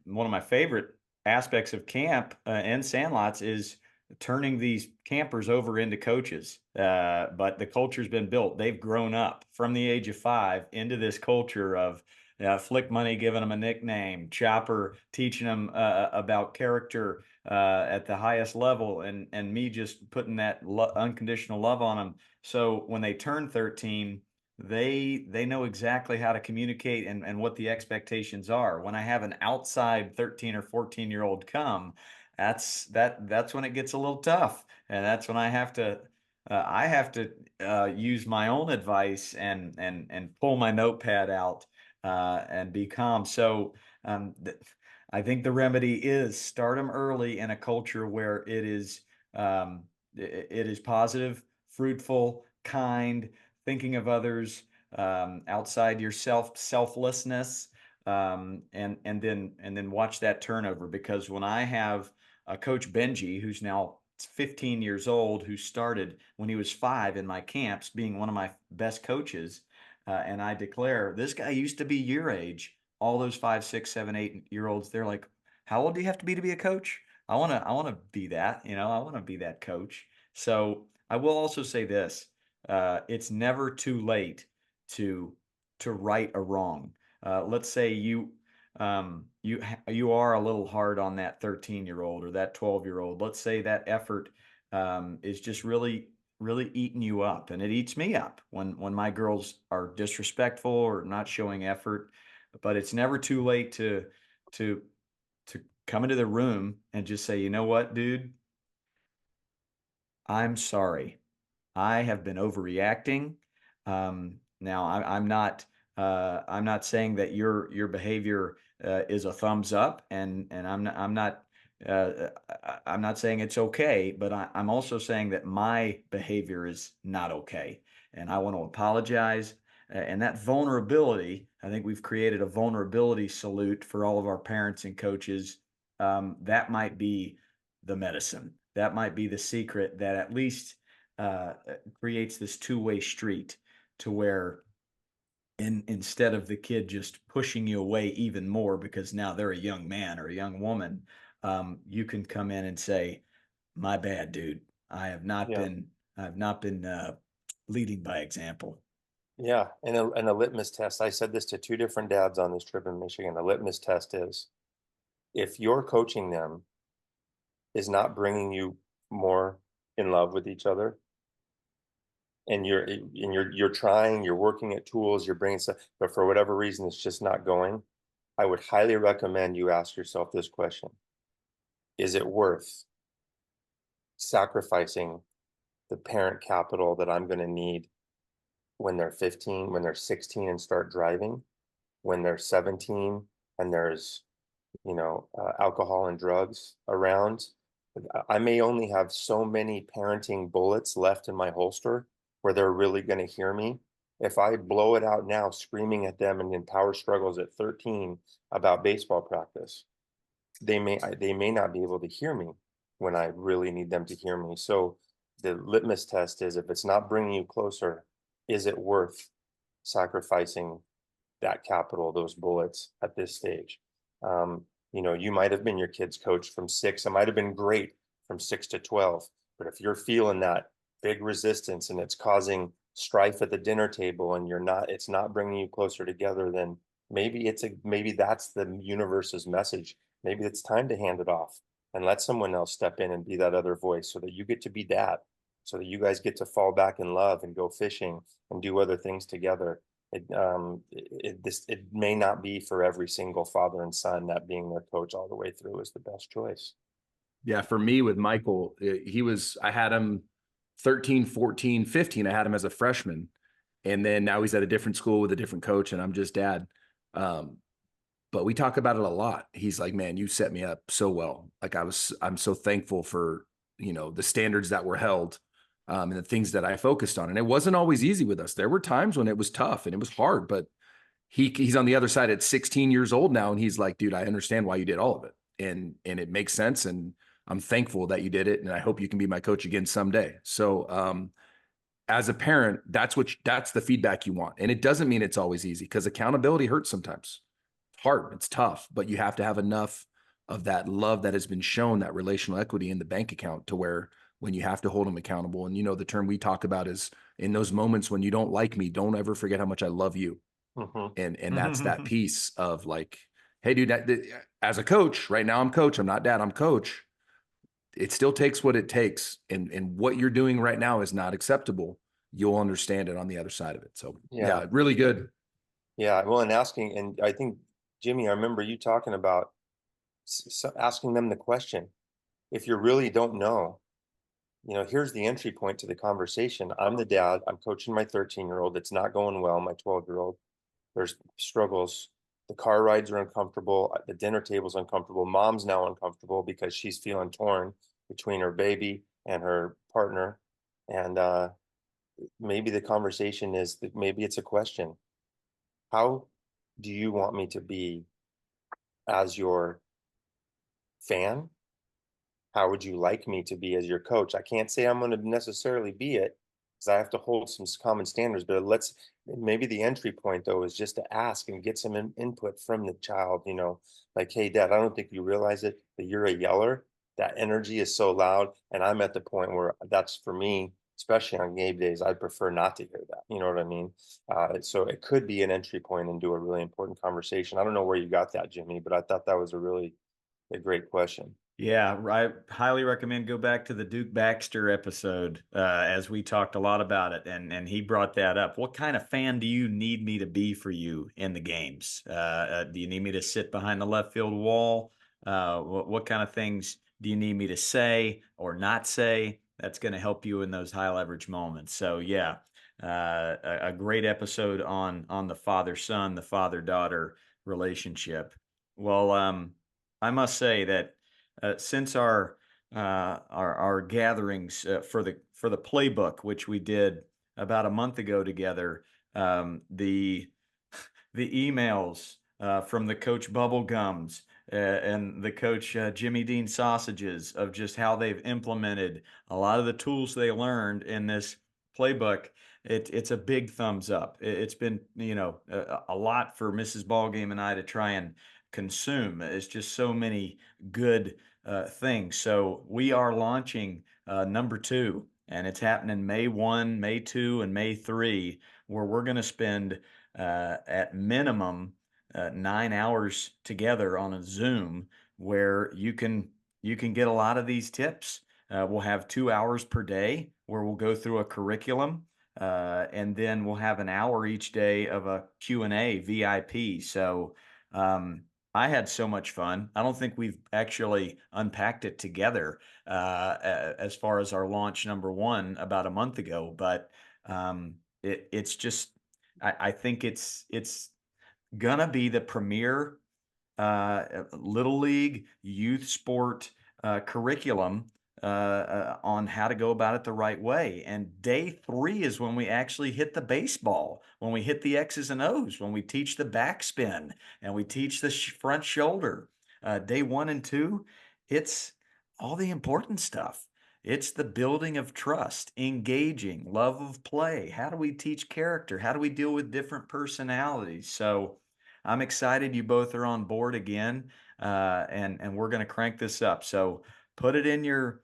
one of my favorite aspects of camp and Sandlots is turning these campers over into coaches. But the culture's been built. They've grown up from the age of 5 into this culture of Flick Money giving them a nickname, Chopper teaching them about character at the highest level, and me just putting that unconditional love on them. So when they turn 13, they know exactly how to communicate and what the expectations are. When I have an outside 13 or 14-year-old come, that's when it gets a little tough, and that's when I have to use my own advice and pull my notepad out and be calm. So I think the remedy is start them early in a culture where it is positive, fruitful, kind, thinking of others, outside yourself, selflessness, and then watch that turnover. Because when I have Coach Benji, who's now 15 years old, who started when he was 5 in my camps, being one of my best coaches, and I declare this guy used to be your age. All those 5, 6, 7, 8 year olds, they're like, "How old do you have to be a coach?" I want to be that. I want to be that coach. So I will also say this: it's never too late to right a wrong. Let's say you are a little hard on that 13-year-old or that 12-year-old. Let's say that effort is just really eating you up, and it eats me up when my girls are disrespectful or not showing effort. But it's never too late to to come into the room and just say, you know what, dude, I'm sorry. I have been overreacting. Now, I'm not saying that your behavior is a thumbs up, and I'm not saying it's okay, but I'm also saying that my behavior is not okay, and I want to apologize. And that vulnerability, I think we've created a vulnerability salute for all of our parents and coaches. That might be the medicine. That might be the secret that at least creates this two-way street to where instead of the kid just pushing you away even more because now they're a young man or a young woman, you can come in and say, "My bad, dude. I have not
Yeah.
been leading by example."
Yeah. And a litmus test. I said this to 2 different dads on this trip in Michigan. The litmus test is if you're coaching them is not bringing you more in love with each other, and you're trying, you're working at tools, you're bringing stuff, but for whatever reason it's just not going, I would highly recommend you ask yourself this question: is it worth sacrificing the parent capital that I'm going to need when they're 15, when they're 16 and start driving, when they're 17 and there's, alcohol and drugs around. I may only have so many parenting bullets left in my holster where they're really going to hear me. If I blow it out now, screaming at them and in power struggles at 13 about baseball practice, they may not be able to hear me when I really need them to hear me. So the litmus test is, if it's not bringing you closer, is it worth sacrificing that capital, those bullets at this stage? You might have been your kid's coach from 6. It might have been great from 6 to 12. But if you're feeling that big resistance and it's causing strife at the dinner table and it's not bringing you closer together, then maybe that's the universe's message. Maybe it's time to hand it off and let someone else step in and be that other voice, so that you get to be dad, so that you guys get to fall back in love and go fishing and do other things together. It may not be for every single father and son that being their coach all the way through is the best choice.
Yeah, for me with Michael, I had him 13, 14, 15. I had him as a freshman. And then now he's at a different school with a different coach, and I'm just dad. But we talk about it a lot. He's like, man, you set me up so well. Like I'm so thankful for, the standards that were held, and the things that I focused on. And it wasn't always easy with us. There were times when it was tough and it was hard, but he's on the other side at 16 years old now. And he's like, dude, I understand why you did all of it. And it makes sense. And I'm thankful that you did it. And I hope you can be my coach again someday. So, as a parent, that's the feedback you want. And it doesn't mean it's always easy, because accountability hurts sometimes. It's hard, it's tough, but you have to have enough of that love that has been shown, that relational equity in the bank account, to where when you have to hold them accountable. And the term we talk about is, in those moments when you don't like me, don't ever forget how much I love you. And that's that piece of like, hey, dude, as a coach right now, I'm coach, I'm not dad, I'm coach. It still takes what it takes. And what you're doing right now is not acceptable. You'll understand it on the other side of it. So yeah, really good.
Yeah. Well, and I think, Jimmy, I remember you talking about asking them the question. If you really don't know, here's the entry point to the conversation. I'm the dad. I'm coaching my 13-year-old. It's not going well. My 12-year-old. There's struggles. The car rides are uncomfortable. The dinner table's uncomfortable. Mom's now uncomfortable because she's feeling torn between her baby and her partner. And maybe the conversation is that, maybe it's a question. How do you want me to be as your fan? How would you like me to be as your coach? I can't say I'm going to necessarily be it, because I have to hold some common standards. But maybe the entry point, though, is just to ask and get some input from the child. Like, hey, Dad, I don't think you realize it, but you're a yeller. That energy is so loud, and I'm at the point where that's, for me, especially on game days, I'd prefer not to hear that. You know what I mean? So it could be an entry point into a really important conversation. I don't know where you got that, Jimmy, but I thought that was a great question.
Yeah, I highly recommend go back to the Duke Baxter episode, as we talked a lot about it, and he brought that up. What kind of fan do you need me to be for you in the games? Do you need me to sit behind the left field wall? What kind of things do you need me to say or not say? That's going to help you in those high leverage moments. So yeah, a great episode on the father-son, the father-daughter relationship. Well, I must say that since our gatherings for the playbook, which we did about a month ago together, the emails from the coach Bubblegums and the coach Jimmy Dean Sausages, of just how they've implemented a lot of the tools they learned in this playbook. It's a big thumbs up. It's been, a lot for Mrs. Ballgame and I to try and consume. It's just so many good things. So we are launching number 2, and it's happening May 1, May 2, and May 3, where we're going to spend at minimum 9 hours together on a Zoom, where you can get a lot of these tips. We'll have 2 hours per day where we'll go through a curriculum, and then we'll have an hour each day of a Q&A VIP. So I had so much fun. I don't think we've actually unpacked it together as far as our launch number 1 about a month ago, but it's just, I think it's gonna be the premier little league youth sport curriculum on how to go about it the right way. And day 3 is when we actually hit the baseball, when we hit the X's and O's, when we teach the backspin and we teach the front shoulder. Day 1 and 2, it's all the important stuff. It's the building of trust, engaging, love of play. How do we teach character? How do we deal with different personalities? So, I'm excited you both are on board again, and we're going to crank this up. So put it in your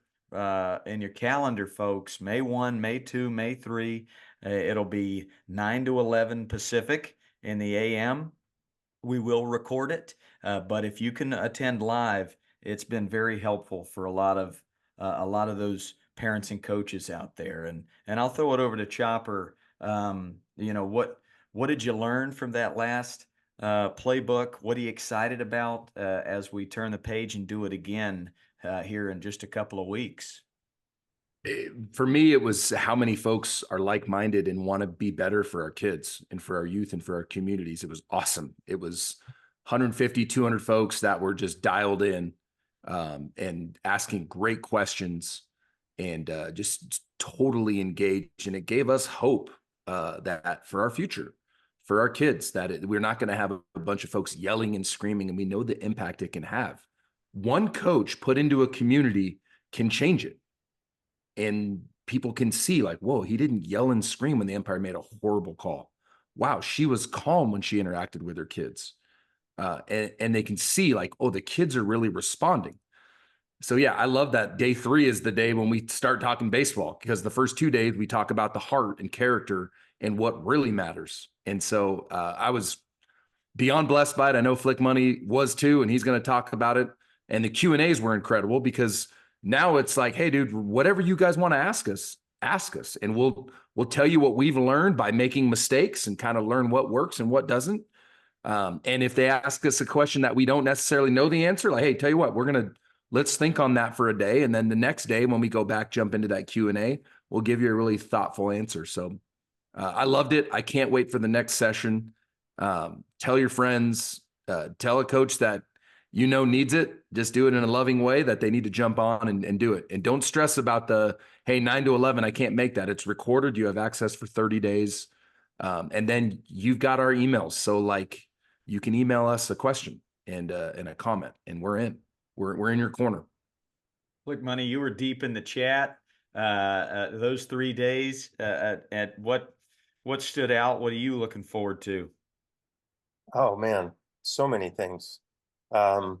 calendar, folks. May 1, May 2, May 3. It'll be 9 to 11 Pacific in the AM. We will record it, but if you can attend live, it's been very helpful for a lot of those parents and coaches out there. And I'll throw it over to Chopper. What did you learn from that last playbook? What are you excited about as we turn the page and do it again here in just a couple of weeks?
For me, it was how many folks are like-minded and want to be better for our kids and for our youth and for our communities. It was awesome. It was 150, 200 folks that were just dialed in and asking great questions and just totally engaged. And it gave us hope that for our future, for our kids, that we're not going to have a bunch of folks yelling and screaming, and we know the impact it can have. One coach put into a community can change it. And people can see like, whoa, he didn't yell and scream when the umpire made a horrible call. Wow, she was calm when she interacted with her kids. And they can see like, oh, the kids are really responding. So yeah, I love that day 3 is the day when we start talking baseball, because the first 2 days we talk about the heart and character and what really matters. And so I was beyond blessed by it. I know Flick Money was too, and he's going to talk about it. And the Q&As were incredible, because now it's like, hey, dude, whatever you guys want to ask us, and we'll tell you what we've learned by making mistakes and kind of learn what works and what doesn't. And if they ask us a question that we don't necessarily know the answer, like, hey, tell you what, let's think on that for a day, and then the next day when we go back, jump into that Q&A, we'll give you a really thoughtful answer. So I loved it. I can't wait for the next session. Tell your friends, tell a coach that needs it. Just do it in a loving way, that they need to jump on and do it. And don't stress about hey, 9 to 11, I can't make that. It's recorded. You have access for 30 days. And then you've got our emails. So like, you can email us a question and a comment, and we're in your corner.
Look, Money, you were deep in the chat those 3 days. At what stood out? What are you looking forward to?
Oh man, so many things. Um,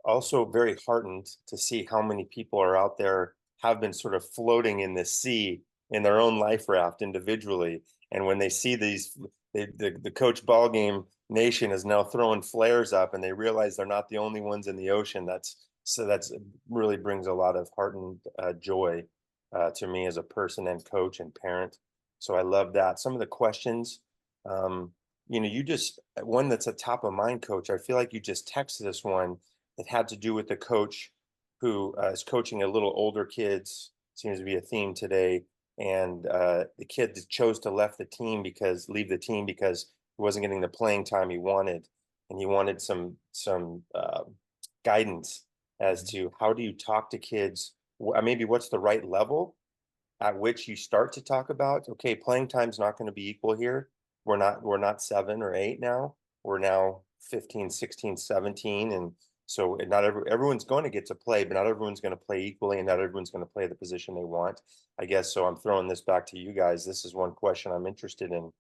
Also very heartened to see how many people are out there, have been sort of floating in the sea in their own life raft individually. And when they see the coach ball game nation is now throwing flares up, and they realize they're not the only ones in the ocean. That's really brings a lot of heart and joy to me as a person and coach and parent. So I love that. Some of the questions, you just, one that's a top of mind, coach. I feel like you just texted us one that had to do with the coach who is coaching a little older kids. Seems to be a theme today. And the kid chose to leave the team because he wasn't getting the playing time he wanted, and he wanted some guidance as to how do you talk to kids. Maybe what's the right level at which you start to talk about, okay, playing time's not going to be equal here. We're not 7 or 8 now. We're now 15, 16, 17, and so not everyone's going to get to play, but not everyone's going to play equally, and not everyone's going to play the position they want, I guess. So I'm throwing this back to you guys. This is one question I'm interested in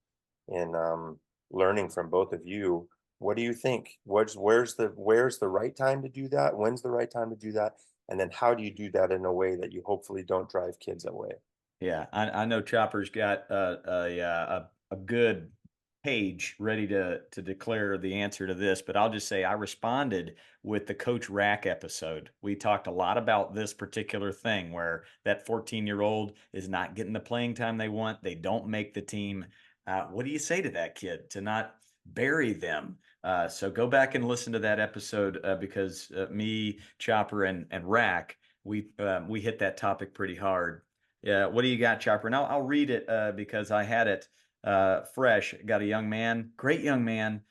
learning from both of you. What do you think? Where's the right time to do that? When's the right time to do that? And then how do you do that in a way that you hopefully don't drive kids away?
Yeah, I know Chopper's got a good page ready to declare the answer to this, but I'll just say I responded with the Coach Rack episode. We talked a lot about this particular thing where that 14-year-old is not getting the playing time they want. They don't make the team. What do you say to that kid to not bury them? So go back and listen to that episode because me, Chopper, and Rack, we hit that topic pretty hard. Yeah. What do you got, Chopper? And I'll read it because I had it fresh. Got a young man, great young man.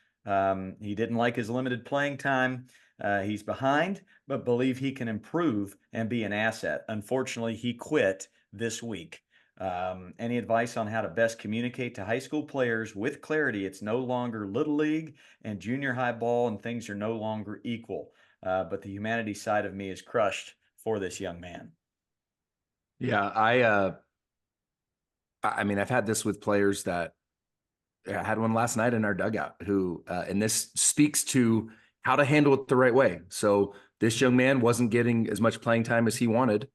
He didn't like his limited playing time. He's behind, but believe he can improve and be an asset. Unfortunately, he quit this week. Any advice on how to best communicate to high school players with clarity? It's no longer little league and junior high ball, and things are no longer equal. But the humanity side of me is crushed for this young man.
Yeah, I mean, I've had this with players that I had one last night in our dugout who, and this speaks to how to handle it the right way. So this young man wasn't getting as much playing time as he wanted,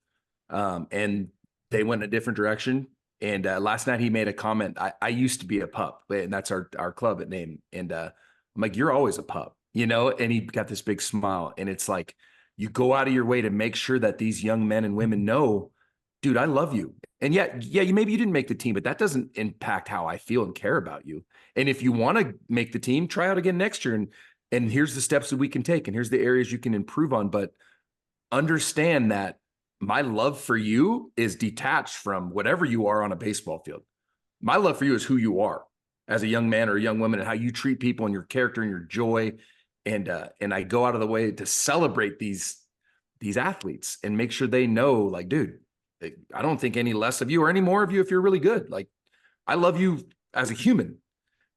and they went in a different direction. And last night he made a comment. I used to be a pup, and that's our club at name. And I'm like, you're always a pup, you know? And he got this big smile. And it's like, you go out of your way to make sure that these young men and women know, dude, I love you. And yeah, maybe you didn't make the team, but that doesn't impact how I feel and care about you. And if you want to make the team, try out again next year. And here's the steps that we can take, and here's the areas you can improve on. But understand that my love for you is detached from whatever you are on a baseball field. My love for you is who you are as a young man or a young woman, and how you treat people and your character and your joy. And I go out of the way to celebrate these athletes and make sure they know, like, dude, I don't think any less of you or any more of you if you're really good. Like, I love you as a human.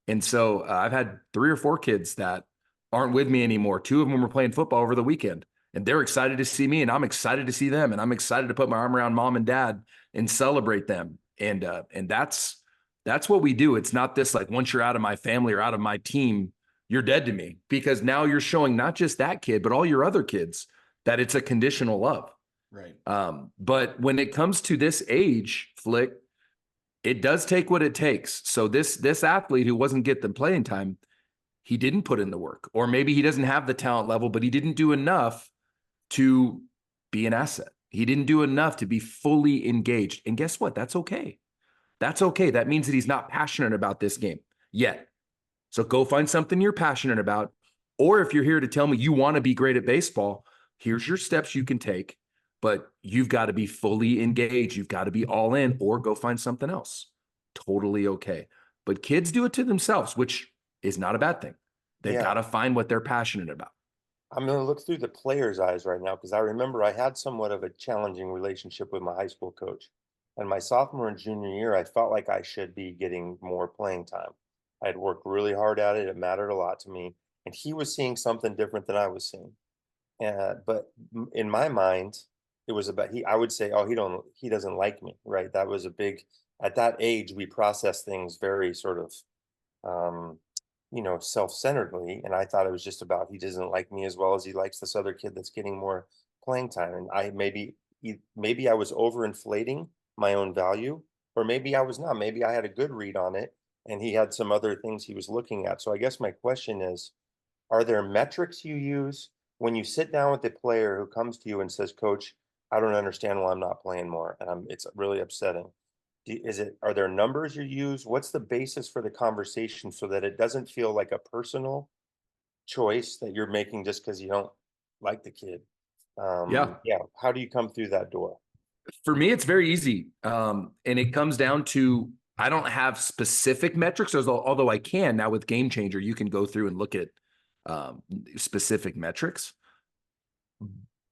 And so I've had 3 or 4 kids that aren't with me anymore. 2 of them were playing football over the weekend, and they're excited to see me, and I'm excited to see them, and I'm excited to put my arm around mom and dad and celebrate them. And that's what we do. It's not this, like, once you're out of my family or out of my team, you're dead to me, because now you're showing not just that kid, but all your other kids that it's a conditional love.
Right.
But when it comes to this age, Flick, it does take what it takes. So this athlete who wasn't getting the playing time, he didn't put in the work, or maybe he doesn't have the talent level, but he didn't do enough to be an asset. He didn't do enough to be fully engaged. And guess what? That's okay. That's okay. That means that he's not passionate about this game yet. So go find something you're passionate about. Or if you're here to tell me you want to be great at baseball, here's your steps you can take, but you've got to be fully engaged. You've got to be all in, or go find something else. Totally okay. But kids do it to themselves, which is not a bad thing. They've got to find what they're passionate about.
I'm going to look through the player's eyes right now, because I remember I had somewhat of a challenging relationship with my high school coach. And my sophomore and junior year, I felt like I should be getting more playing time. I had worked really hard at it. It mattered a lot to me. And he was seeing something different than I was seeing. But in my mind, it was about I would say, oh, he doesn't like me, right? That was a big, at that age, we process things very sort of um, self-centeredly. And I thought it was just about, he doesn't like me as well as he likes this other kid that's getting more playing time. And maybe I was overinflating my own value, or maybe I was not. Maybe I had a good read on it, and he had some other things he was looking at. So I guess my question is, are there metrics you use when you sit down with a player who comes to you and says, Coach, I don't understand why I'm not playing more, and it's really upsetting? Are there numbers you use? What's the basis for the conversation so that it doesn't feel like a personal choice that you're making just because you don't like the kid?
Yeah.
Yeah. How do you come through that door?
For me, it's very easy. And it comes down to, I don't have specific metrics, although I can now with Game Changer, you can go through and look at specific metrics.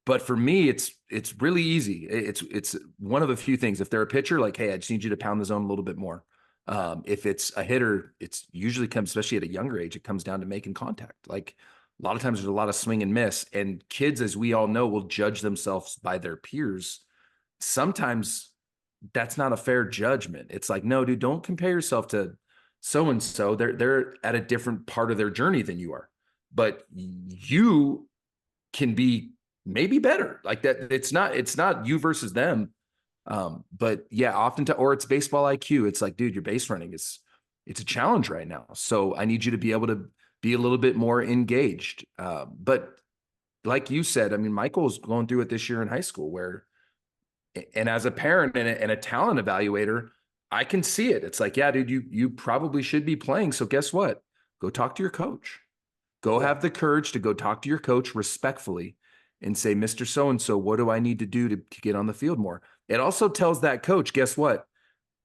But for me, it's really easy. It's one of the few things. If they're a pitcher, like, hey, I just need you to pound the zone a little bit more. If it's a hitter, it's usually comes, especially at a younger age, it comes down to making contact. Like, a lot of times there's a lot of swing and miss, and kids, as we all know, will judge themselves by their peers. Sometimes that's not a fair judgment. It's like, no, dude, don't compare yourself to so-and-so. They're at a different part of their journey than you are, but you can be maybe better. Like that. It's not you versus them. But yeah, or it's baseball IQ. It's like, dude, your base running it's a challenge right now. So I need you to be able to be a little bit more engaged. But like you said, I mean, Michael's going through it this year in high school and as a parent and a talent evaluator, I can see it. It's like, yeah, dude, you probably should be playing. So guess what? Go talk to your coach. Go have the courage to go talk to your coach respectfully and say, Mr. So-and-so, what do I need to do to get on the field more? it also tells that coach, guess what?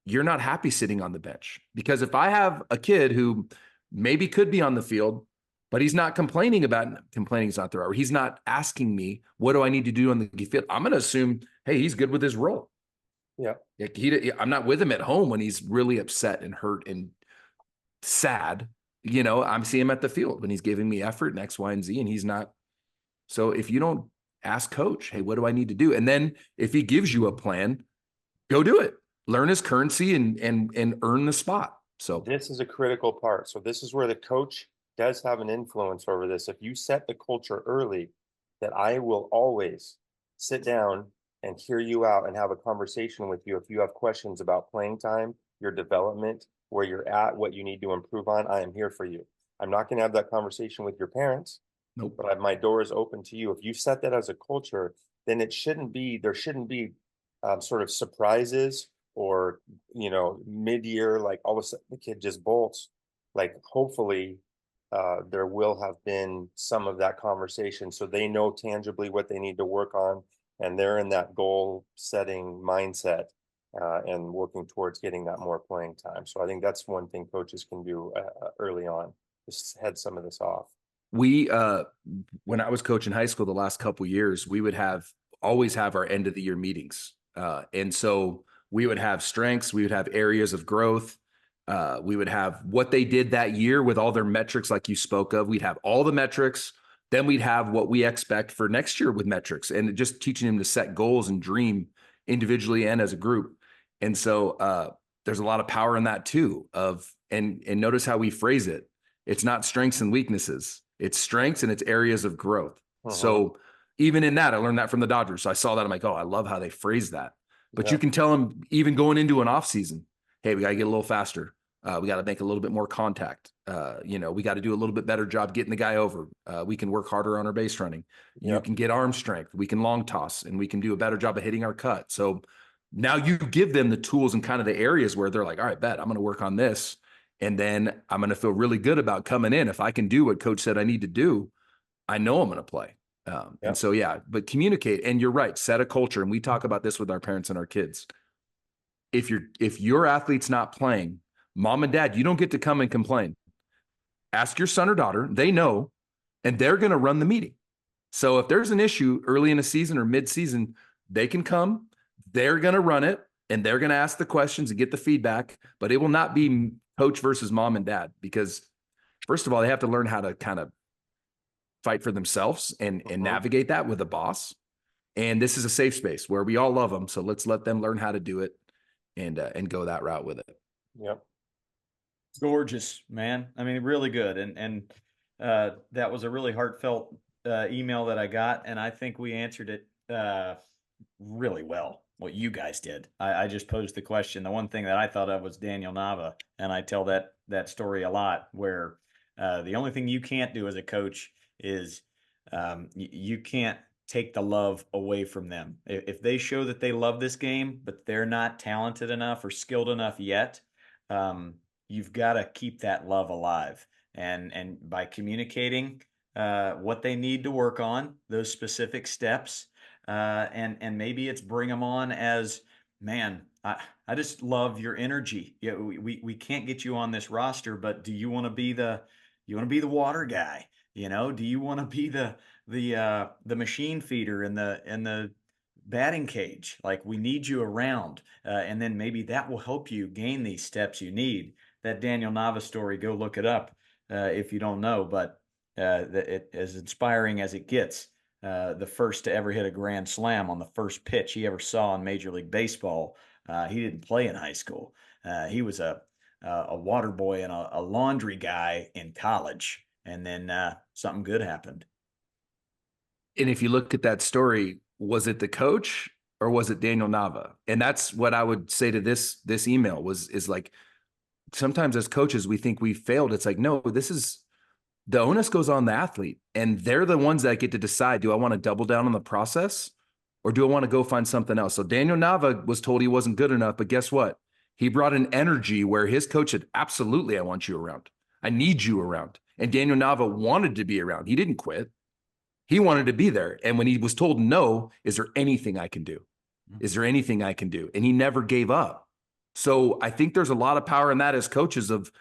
You're not happy sitting on the bench. Because if I have a kid who maybe could be on the field, but he's not complaining is not the right word. He's not asking me, what do I need to do on the field? I'm going to assume, hey, he's good with his role.
Yeah.
I'm not with him at home when he's really upset and hurt and sad. I'm seeing him at the field when he's giving me effort and X, Y, and Z, and he's not. So if you don't ask coach, hey, what do I need to do? And then if he gives you a plan, go do it. Learn his currency and earn the spot. So
this is a critical part. So this is where the coach does have an influence over this. If you set the culture early, that I will always sit down and hear you out and have a conversation with you. If you have questions about playing time, your development, where you're at, what you need to improve on, I am here for you. I'm not going to have that conversation with your parents.
Nope.
But my door is open to you. If you set that as a culture, then there shouldn't be sort of surprises or, mid-year, like all of a sudden the kid just bolts. Like hopefully there will have been some of that conversation so they know tangibly what they need to work on, and they're in that goal setting mindset and working towards getting that more playing time. So I think that's one thing coaches can do early on, just head some of this off.
We when I was coaching high school the last couple of years, we would always have our end of the year meetings. And so we would have strengths, we would have areas of growth. We would have what they did that year with all their metrics, like you spoke of. We'd have all the metrics. Then we'd have what we expect for next year with metrics, and just teaching them to set goals and dream individually and as a group. And so there's a lot of power in that too. And notice how we phrase it. It's not strengths and weaknesses. It's strengths and it's areas of growth. So even in that, I learned that from the Dodgers. So I saw that. I'm like, oh, I love how they phrase that. But you can tell them even going into an off season, hey, we got to get a little faster. We got to make a little bit more contact. We got to do a little bit better job getting the guy over. We can work harder on our base running. You can get arm strength. We can long toss, and we can do a better job of hitting our cut. So now you give them the tools and kind of the areas where they're like, all right, bet I'm going to work on this. And then I'm going to feel really good about coming in. If I can do what coach said I need to do, I know I'm going to play. And so, but communicate. And you're right. Set a culture. And we talk about this with our parents and our kids. If your athlete's not playing, mom and dad, you don't get to come and complain. Ask your son or daughter. They know, and they're going to run the meeting. So if there's an issue early in a season or mid-season, they can come. They're going to run it, and they're going to ask the questions and get the feedback. But it will not be coach versus mom and dad, because first of all, they have to learn how to kind of fight for themselves and navigate that with a boss. And this is a safe space where we all love them. So let's let them learn how to do it and go that route with it.
Yep.
Gorgeous, man. I mean, really good. And that was a really heartfelt email that I got. And I think we answered it really well. What you guys did. I just posed the question. The one thing that I thought of was Daniel Nava. And I tell that story a lot, where the only thing you can't do as a coach is you can't take the love away from them. If they show that they love this game, but they're not talented enough or skilled enough yet, you've got to keep that love alive. And by communicating what they need to work on, those specific steps, and maybe it's bring them on as, man, I just love your energy. Yeah, we can't get you on this roster, but do you want to be the water guy? Do you want to be the machine feeder in the batting cage? Like, we need you around, and then maybe that will help you gain these steps you need. That Daniel Nava story, go look it up if you don't know, but it as inspiring as it gets. The first to ever hit a grand slam on the first pitch he ever saw in Major League Baseball. He didn't play in high school. He was a water boy and a laundry guy in college. And then something good happened.
And if you look at that story, was it the coach or was it Daniel Nava? And that's what I would say to this email is like, sometimes as coaches, we think we failed. It's like, no, the onus goes on the athlete, and they're the ones that get to decide, do I want to double down on the process or do I want to go find something else? So Daniel Nava was told he wasn't good enough, but guess what? He brought an energy where his coach said, absolutely, I want you around. I need you around. And Daniel Nava wanted to be around. He didn't quit. He wanted to be there. And when he was told no, is there anything I can do? Is there anything I can do? And he never gave up. So I think there's a lot of power in that as coaches of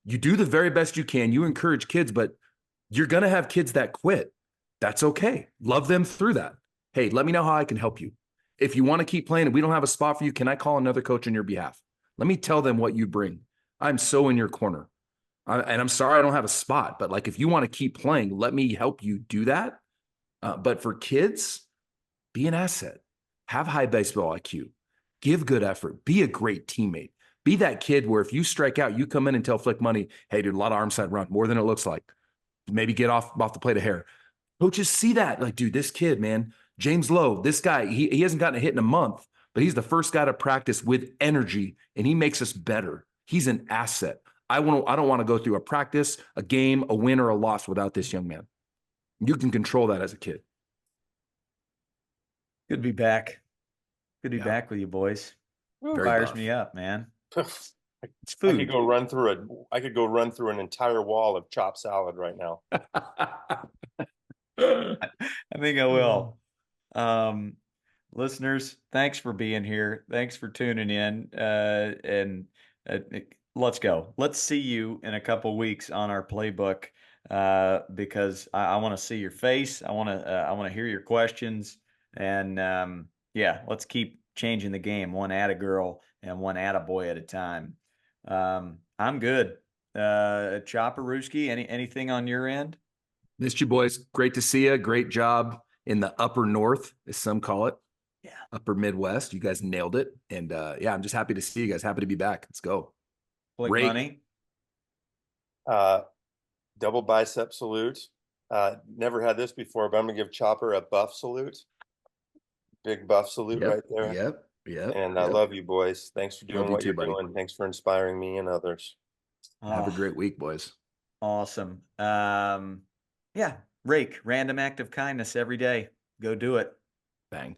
you do the very best you can. You encourage kids, but you're going to have kids that quit. That's okay. Love them through that. Hey, let me know how I can help you. If you want to keep playing and we don't have a spot for you, can I call another coach on your behalf? Let me tell them what you bring. I'm so in your corner. And I'm sorry I don't have a spot, but like if you want to keep playing, let me help you do that. But for kids, be an asset. Have high baseball IQ. Give good effort. Be a great teammate. Be that kid where if you strike out, you come in and tell Flick Money, hey, dude, a lot of arm side run, more than it looks like. Maybe get off the plate of hair. Coaches see that. Like, dude, this kid, man, James Lowe, this guy, he hasn't gotten a hit in a month, but he's the first guy to practice with energy, and he makes us better. He's an asset. I don't want to go through a practice, a game, a win, or a loss without this young man. You can control that as a kid.
Good to be back. Good to be back with you boys.
Very
Fires
buff.
me up, man. It's
I
food.
could go run through an entire wall of chopped salad right now.
I think I will. Listeners, thanks for being here. Thanks for tuning in. And let's go. Let's see you in a couple weeks on our playbook because I want to see your face. I want to hear your questions. And yeah, let's keep changing the game one Atta girl and one Atta boy at a time. I'm good. Chopper Rooski, anything on your end?
Missed you boys. Great to see you. Great job in the upper north, as some call it.
Yeah.
Upper Midwest. You guys nailed it. And yeah, I'm just happy to see you guys. Happy to be back. Let's go.
Flick
Rake.
Money.
Double bicep salute. Never had this before, but I'm gonna give Chopper a buff salute. Big buff salute right there.
Yep.
And I love you boys. Thanks for doing
Love you
what
too,
you're
buddy.
doing. Thanks for inspiring me and others.
Have a
Oh,
great week, boys.
awesome. Yeah, Rake, random act of kindness every day. Go do it.
Bang.